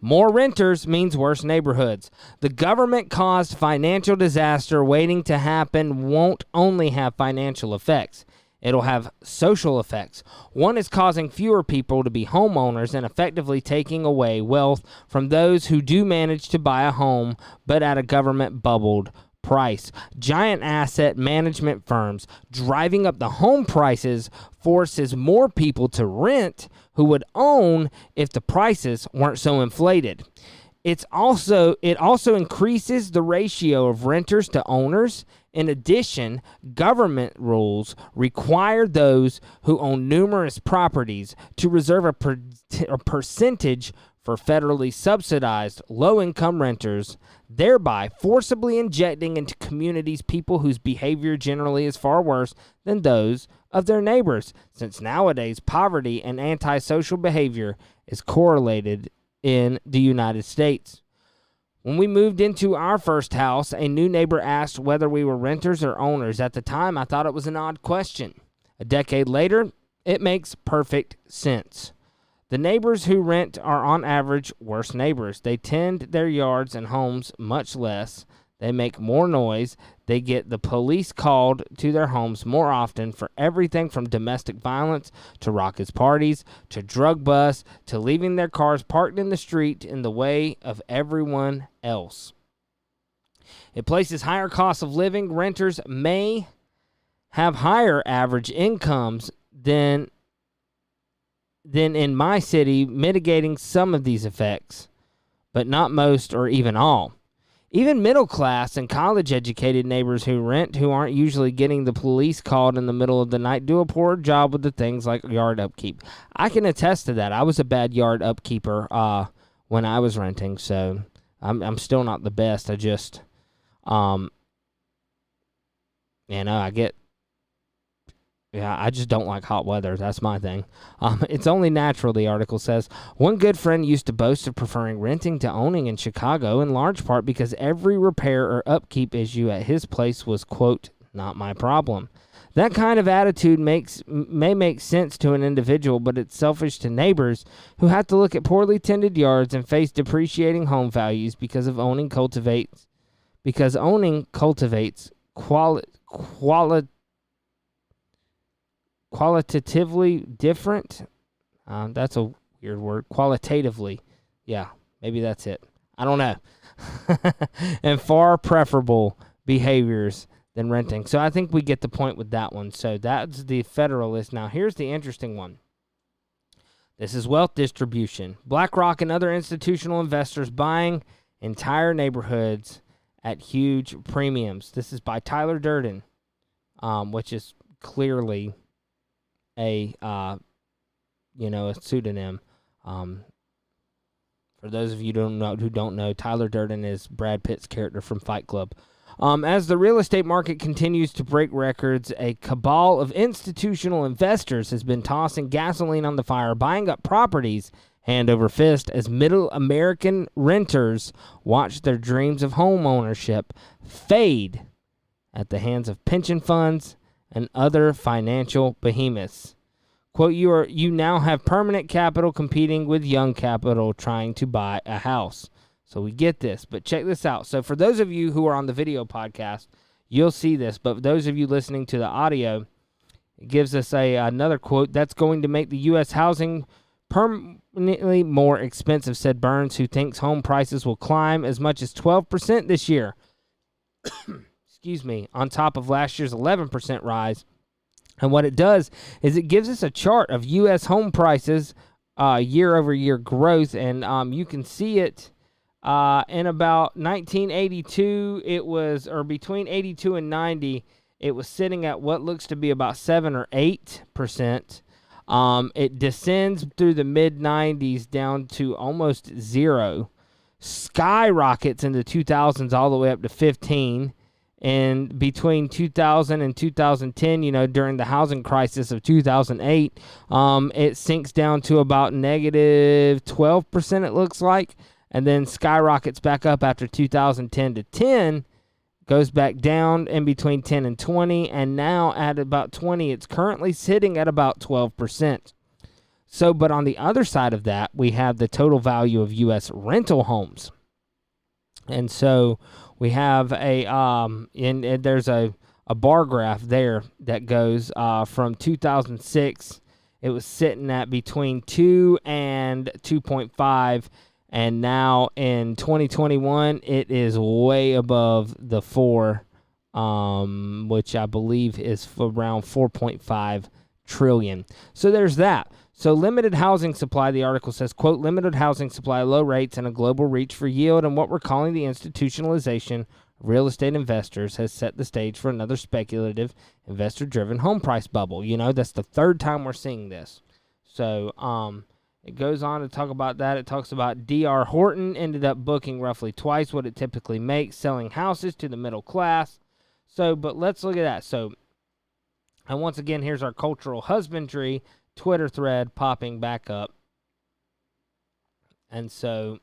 More renters means worse neighborhoods. The government-caused financial disaster waiting to happen won't only have financial effects. It'll have social effects. One is causing fewer people to be homeowners and effectively taking away wealth from those who do manage to buy a home, but at a government-bubbled price. Giant asset management firms driving up the home prices forces more people to rent who would own if the prices weren't so inflated. It also increases the ratio of renters to owners. In addition, government rules require those who own numerous properties to reserve a percentage for federally subsidized low-income renters, thereby forcibly injecting into communities people whose behavior generally is far worse than those of their neighbors, since nowadays poverty and antisocial behavior is correlated in the United States. When we moved into our first house, a new neighbor asked whether we were renters or owners. At the time, I thought it was an odd question. A decade later, it makes perfect sense. The neighbors who rent are on average worse neighbors. They tend their yards and homes much less. They make more noise. They get the police called to their homes more often for everything from domestic violence to raucous parties to drug busts to leaving their cars parked in the street in the way of everyone else. It places higher costs of living. Renters may have higher average incomes than in my city, mitigating some of these effects, but not most or even all. Even middle-class and college-educated neighbors who rent, who aren't usually getting the police called in the middle of the night, do a poor job with the things like yard upkeep. I can attest to that. I was a bad yard upkeeper when I was renting, so I'm still not the best. I just, I just don't like hot weather. That's my thing. It's only natural, the article says. One good friend used to boast of preferring renting to owning in Chicago, in large part because every repair or upkeep issue at his place was, quote, not my problem. That kind of attitude may make sense to an individual, but it's selfish to neighbors who have to look at poorly tended yards and face depreciating home values because owning cultivates qualitatively different. That's a weird word. Qualitatively. Yeah, maybe that's it. I don't know. And far preferable behaviors than renting. So I think we get the point with that one. So that's the Federalist. Now, here's the interesting one. This is wealth distribution. Blackrock and other institutional investors buying entire neighborhoods at huge premiums. This is by Tyler Durden, which is clearly a pseudonym. For those of you who don't know, Tyler Durden is Brad Pitt's character from Fight Club. As the real estate market continues to break records, a cabal of institutional investors has been tossing gasoline on the fire, buying up properties hand over fist as middle American renters watch their dreams of home ownership fade at the hands of pension funds and other financial behemoths. Quote, you now have permanent capital competing with young capital trying to buy a house. So we get this, but check this out. So for those of you who are on the video podcast, you'll see this, but those of you listening to the audio, It gives us another quote. That's going to make the U.S. housing permanently more expensive, said Burns, who thinks home prices will climb as much as 12% this year. Excuse me, on top of last year's 11% rise. And what it does is it gives us a chart of U.S. home prices year-over-year growth, and you can see it in about 1982. It was, or between 82 and 90, it was sitting at what looks to be about 7 or 8%. It descends through the mid-90s down to almost zero, skyrockets in the 2000s all the way up to 15. And between 2000 and 2010, during the housing crisis of 2008, it sinks down to about negative 12%, it looks like, and then skyrockets back up after 2010 to 10, goes back down in between 10 and 20, and now at about 20, it's currently sitting at about 12%. So, but on the other side of that, we have the total value of U.S. rental homes. And so we have there's a bar graph there that goes from 2006. It was sitting at between 2 and 2.5, and now in 2021 it is way above the 4, which I believe is around 4.5 trillion. So there's that. So limited housing supply, the article says, quote, limited housing supply, low rates, and a global reach for yield, and what we're calling the institutionalization of real estate investors has set the stage for another speculative, investor-driven home price bubble. That's the third time we're seeing this. So it goes on to talk about that. It talks about D.R. Horton ended up booking roughly twice what it typically makes, selling houses to the middle class. So, but let's look at that. So, and once again, here's our cultural husbandry Twitter thread popping back up. And so,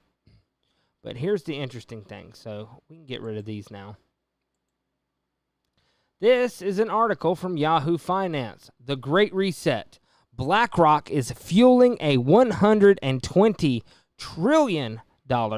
but here's the interesting thing. So we can get rid of these now. This is an article from Yahoo Finance. The Great Reset. Blackrock is fueling a $120 trillion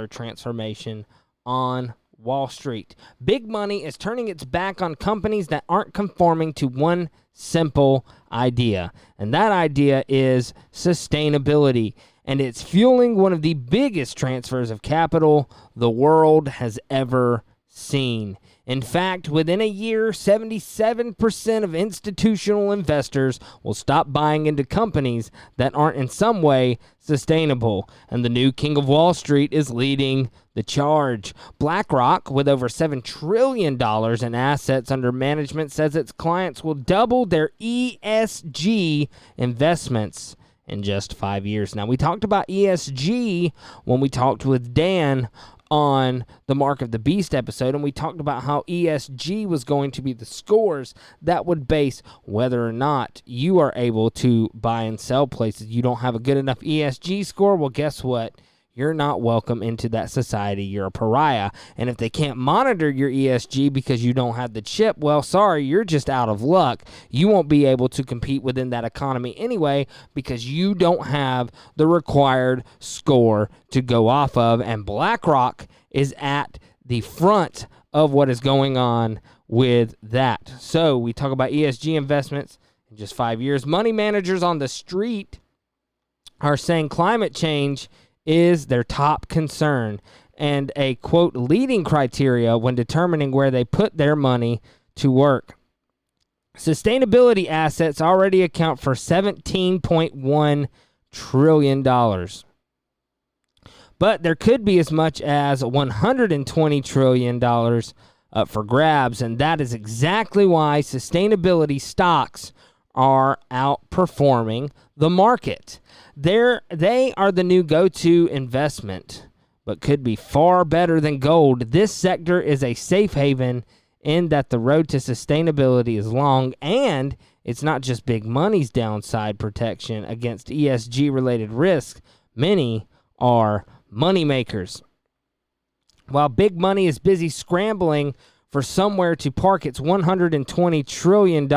transformation on Wall Street. Big money is turning its back on companies that aren't conforming to one simple idea, and that idea is sustainability, and it's fueling one of the biggest transfers of capital the world has ever seen. In fact, within a year, 77% of institutional investors will stop buying into companies that aren't in some way sustainable, and the new king of Wall Street is leading the charge. Blackrock, with over $7 trillion in assets under management, says its clients will double their ESG investments in just 5 years. Now, we talked about ESG when we talked with Dan on the Mark of the Beast episode, and we talked about how ESG was going to be the scores that would base whether or not you are able to buy and sell places. You don't have a good enough ESG score, well, guess what? You're not welcome into that society. You're a pariah. And if they can't monitor your ESG because you don't have the chip, well, sorry, you're just out of luck. You won't be able to compete within that economy anyway because you don't have the required score to go off of. And BlackRock is at the front of what is going on with that. So we talk about ESG investments in just 5 years. Money managers on the street are saying climate change is their top concern and a, quote, leading criteria when determining where they put their money to work. Sustainability assets already account for $17.1 trillion. But there could be as much as $120 trillion up for grabs, and that is exactly why sustainability stocks are outperforming the market. They are the new go-to investment, but could be far better than gold. This sector is a safe haven in that the road to sustainability is long, and it's not just big money's downside protection against ESG-related risks. Many are money makers. While big money is busy scrambling for somewhere to park its $120 trillion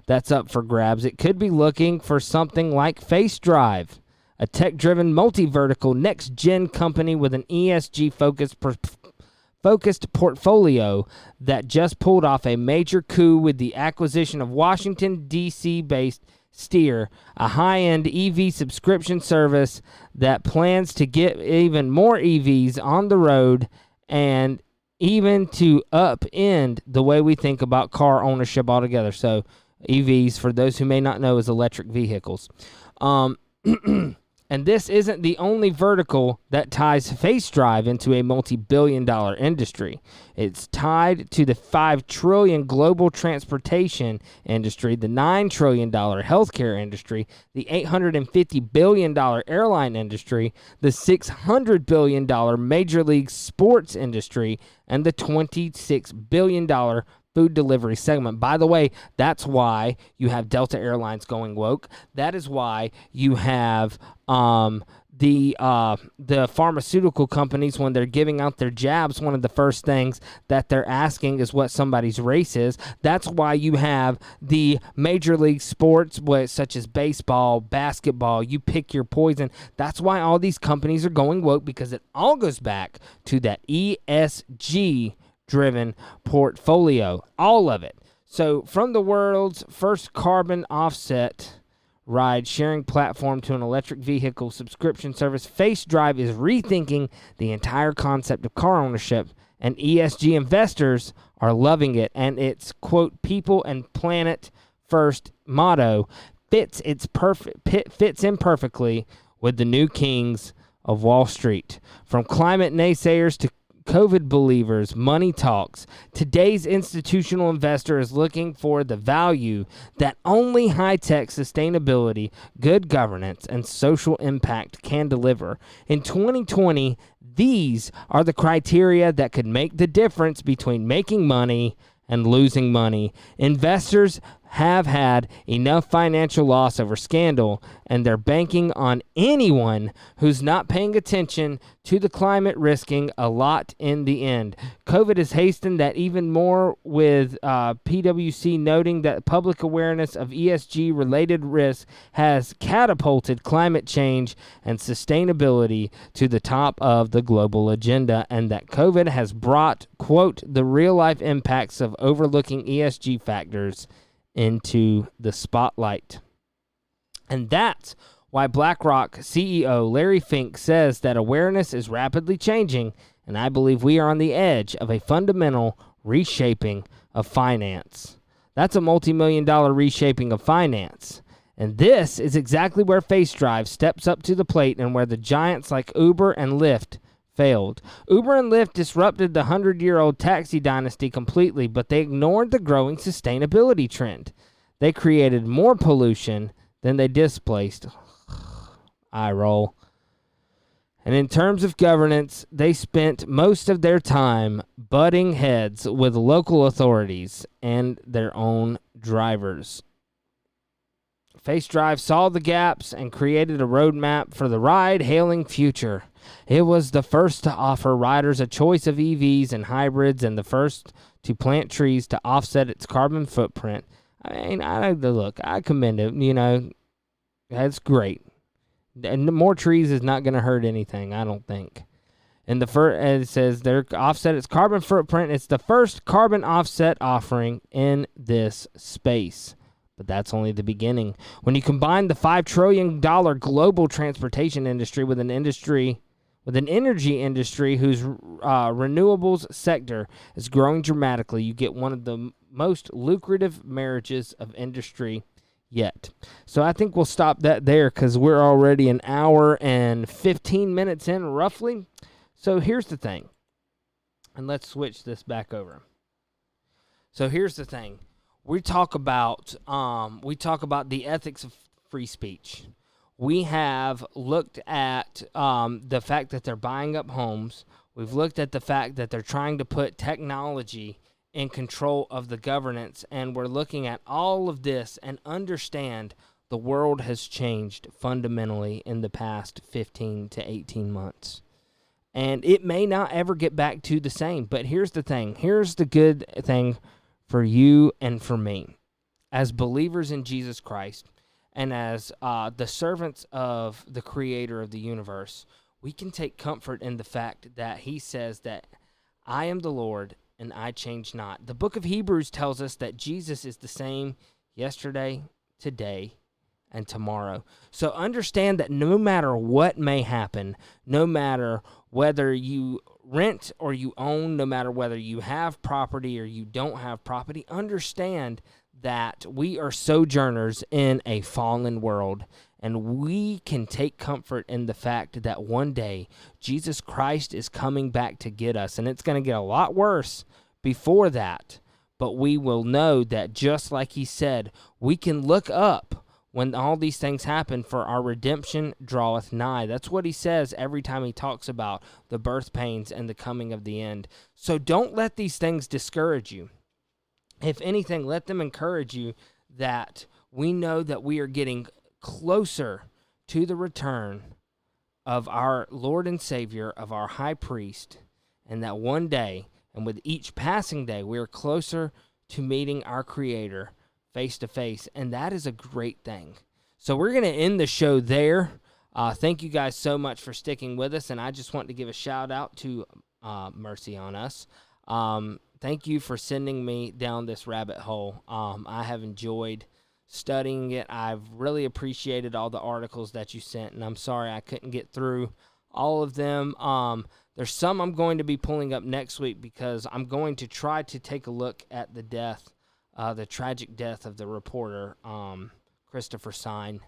that's up for grabs, it could be looking for something like Face Drive, a tech-driven, multi-vertical, next-gen company with an ESG-focused focused portfolio that just pulled off a major coup with the acquisition of Washington, D.C.-based Steer, a high-end EV subscription service that plans to get even more EVs on the road and even to upend the way we think about car ownership altogether. So EVs, for those who may not know, is electric vehicles. And this isn't the only vertical that ties Face Drive into a multi-billion-dollar industry. It's tied to the $5 trillion global transportation industry, the $9 trillion healthcare industry, the $850 billion airline industry, the $600 billion Major League Sports industry, and the $26 billion food delivery segment. By the way, that's why you have Delta Airlines going woke. That is why you have the pharmaceutical companies, when they're giving out their jabs, one of the first things that they're asking is what somebody's race is. That's why you have the Major League Sports, such as baseball, basketball, you pick your poison. That's why all these companies are going woke, because it all goes back to that ESG driven portfolio, all of it. So from the world's first carbon offset ride sharing platform to an electric vehicle subscription service, Face Drive is rethinking the entire concept of car ownership, and ESG investors are loving it. And its, quote, people and planet first motto fits in perfectly with the new kings of Wall Street. From climate naysayers to COVID believers, money talks. Today's institutional investor is looking for the value that only high-tech sustainability, good governance, and social impact can deliver. In 2020, these are the criteria that could make the difference between making money and losing money. Investors have had enough financial loss over scandal, and they're banking on anyone who's not paying attention to the climate risking a lot in the end. COVID has hastened that even more, with PwC noting that public awareness of ESG-related risks has catapulted climate change and sustainability to the top of the global agenda, and that COVID has brought, quote, the real-life impacts of overlooking ESG factors into the spotlight. And that's why Blackrock CEO Larry Fink says that awareness is rapidly changing, and I believe we are on the edge of a fundamental reshaping of finance. That's a multi-million-dollar reshaping of finance. And this is exactly where Face Drive steps up to the plate, and where the giants like Uber and Lyft failed. Uber and Lyft disrupted the 100-year-old taxi dynasty completely, but they ignored the growing sustainability trend. They created more pollution than they displaced. Eye roll. And in terms of governance, they spent most of their time butting heads with local authorities and their own drivers. Face Drive saw the gaps and created a roadmap for the ride-hailing future. It was the first to offer riders a choice of EVs and hybrids, and the first to plant trees to offset its carbon footprint. I mean, I commend it. You know, that's great. And more trees is not going to hurt anything, I don't think. And it says they're offset its carbon footprint. It's the first carbon offset offering in this space. But that's only the beginning. When you combine the $5 trillion global transportation industry with an energy industry whose renewables sector is growing dramatically, you get one of the most lucrative marriages of industry yet. So I think we'll stop that there, because we're already an hour and 15 minutes in, roughly. So here's the thing. And let's switch this back over. So here's the thing. We talk about the ethics of free speech. We have looked at the fact that they're buying up homes. We've looked at the fact that they're trying to put technology in control of the governance, and we're looking at all of this and understand the world has changed fundamentally in the past 15 to 18 months. And it may not ever get back to the same, but here's the thing. Here's the good thing for you and for me. As believers in Jesus Christ, and as the servants of the creator of the universe, we can take comfort in the fact that he says that I am the Lord, and I change not. The book of Hebrews tells us that Jesus is the same yesterday, today, and tomorrow. So understand that no matter what may happen, no matter whether you rent or you own, no matter whether you have property or you don't have property, understand that we are sojourners in a fallen world, and we can take comfort in the fact that one day Jesus Christ is coming back to get us, and it's going to get a lot worse before that. But we will know that just like he said, we can look up when all these things happen, for our redemption draweth nigh. That's what he says every time he talks about the birth pains and the coming of the end. So don't let these things discourage you. If anything, let them encourage you that we know that we are getting closer to the return of our Lord and Savior, of our high priest, and that one day, and with each passing day, we are closer to meeting our Creator face to face, and that is a great thing. So we're going to end the show there. Thank you guys so much for sticking with us, and I just want to give a shout out to Mercy on Us. Thank you for sending me down this rabbit hole. I have enjoyed studying it. I've really appreciated all the articles that you sent, and I'm sorry I couldn't get through all of them. There's some I'm going to be pulling up next week, because I'm going to try to take a look at the tragic death of the reporter, Christopher Sign.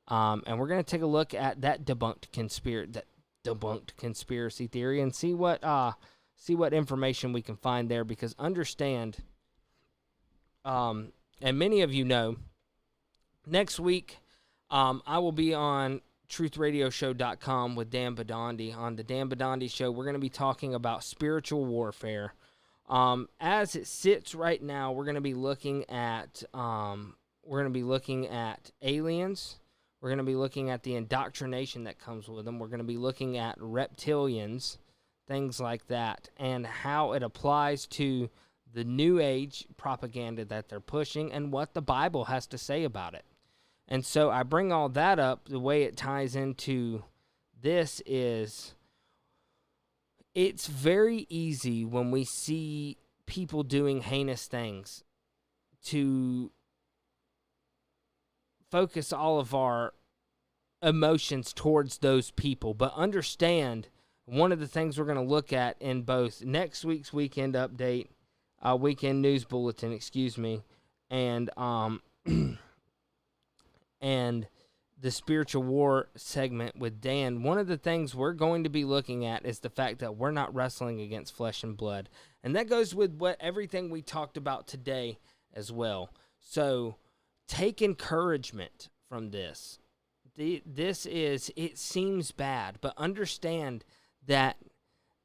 And we're going to take a look at that debunked conspiracy theory and see what information we can find there, because understand, and many of you know, next week I will be on truthradioshow.com with Dan Badandi. On the Dan Badandi Show, we're going to be talking about spiritual warfare. As it sits right now, we're going to be looking at aliens. We're going to be looking at the indoctrination that comes with them. We're going to be looking at reptilians, things like that, and how it applies to the New Age propaganda that they're pushing and what the Bible has to say about it. And so I bring all that up. The way it ties into this is, it's very easy when we see people doing heinous things to focus all of our emotions towards those people. But understand, one of the things we're going to look at in both next week's weekend update, weekend news bulletin, and and the spiritual war segment with Dan, one of the things we're going to be looking at is the fact that we're not wrestling against flesh and blood. And that goes with everything we talked about today as well. So take encouragement from this. It seems bad, but understand that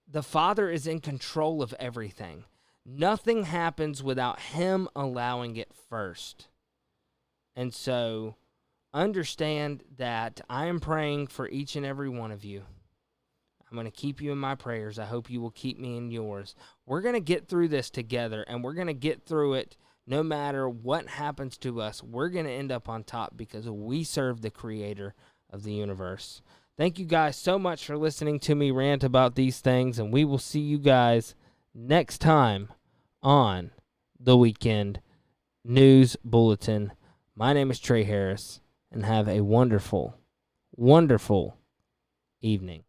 the Father is in control of everything. Nothing happens without him allowing it first. And so understand that I am praying for each and every one of you. I'm going to keep you in my prayers. I hope you will keep me in yours. We're going to get through this together, and we're going to get through it no matter what happens to us. We're going to end up on top because we serve the Creator of the universe. Thank you guys so much for listening to me rant about these things, and we will see you guys next time on the Weekend News Bulletin. My name is Trey Harris, and have a wonderful, wonderful evening.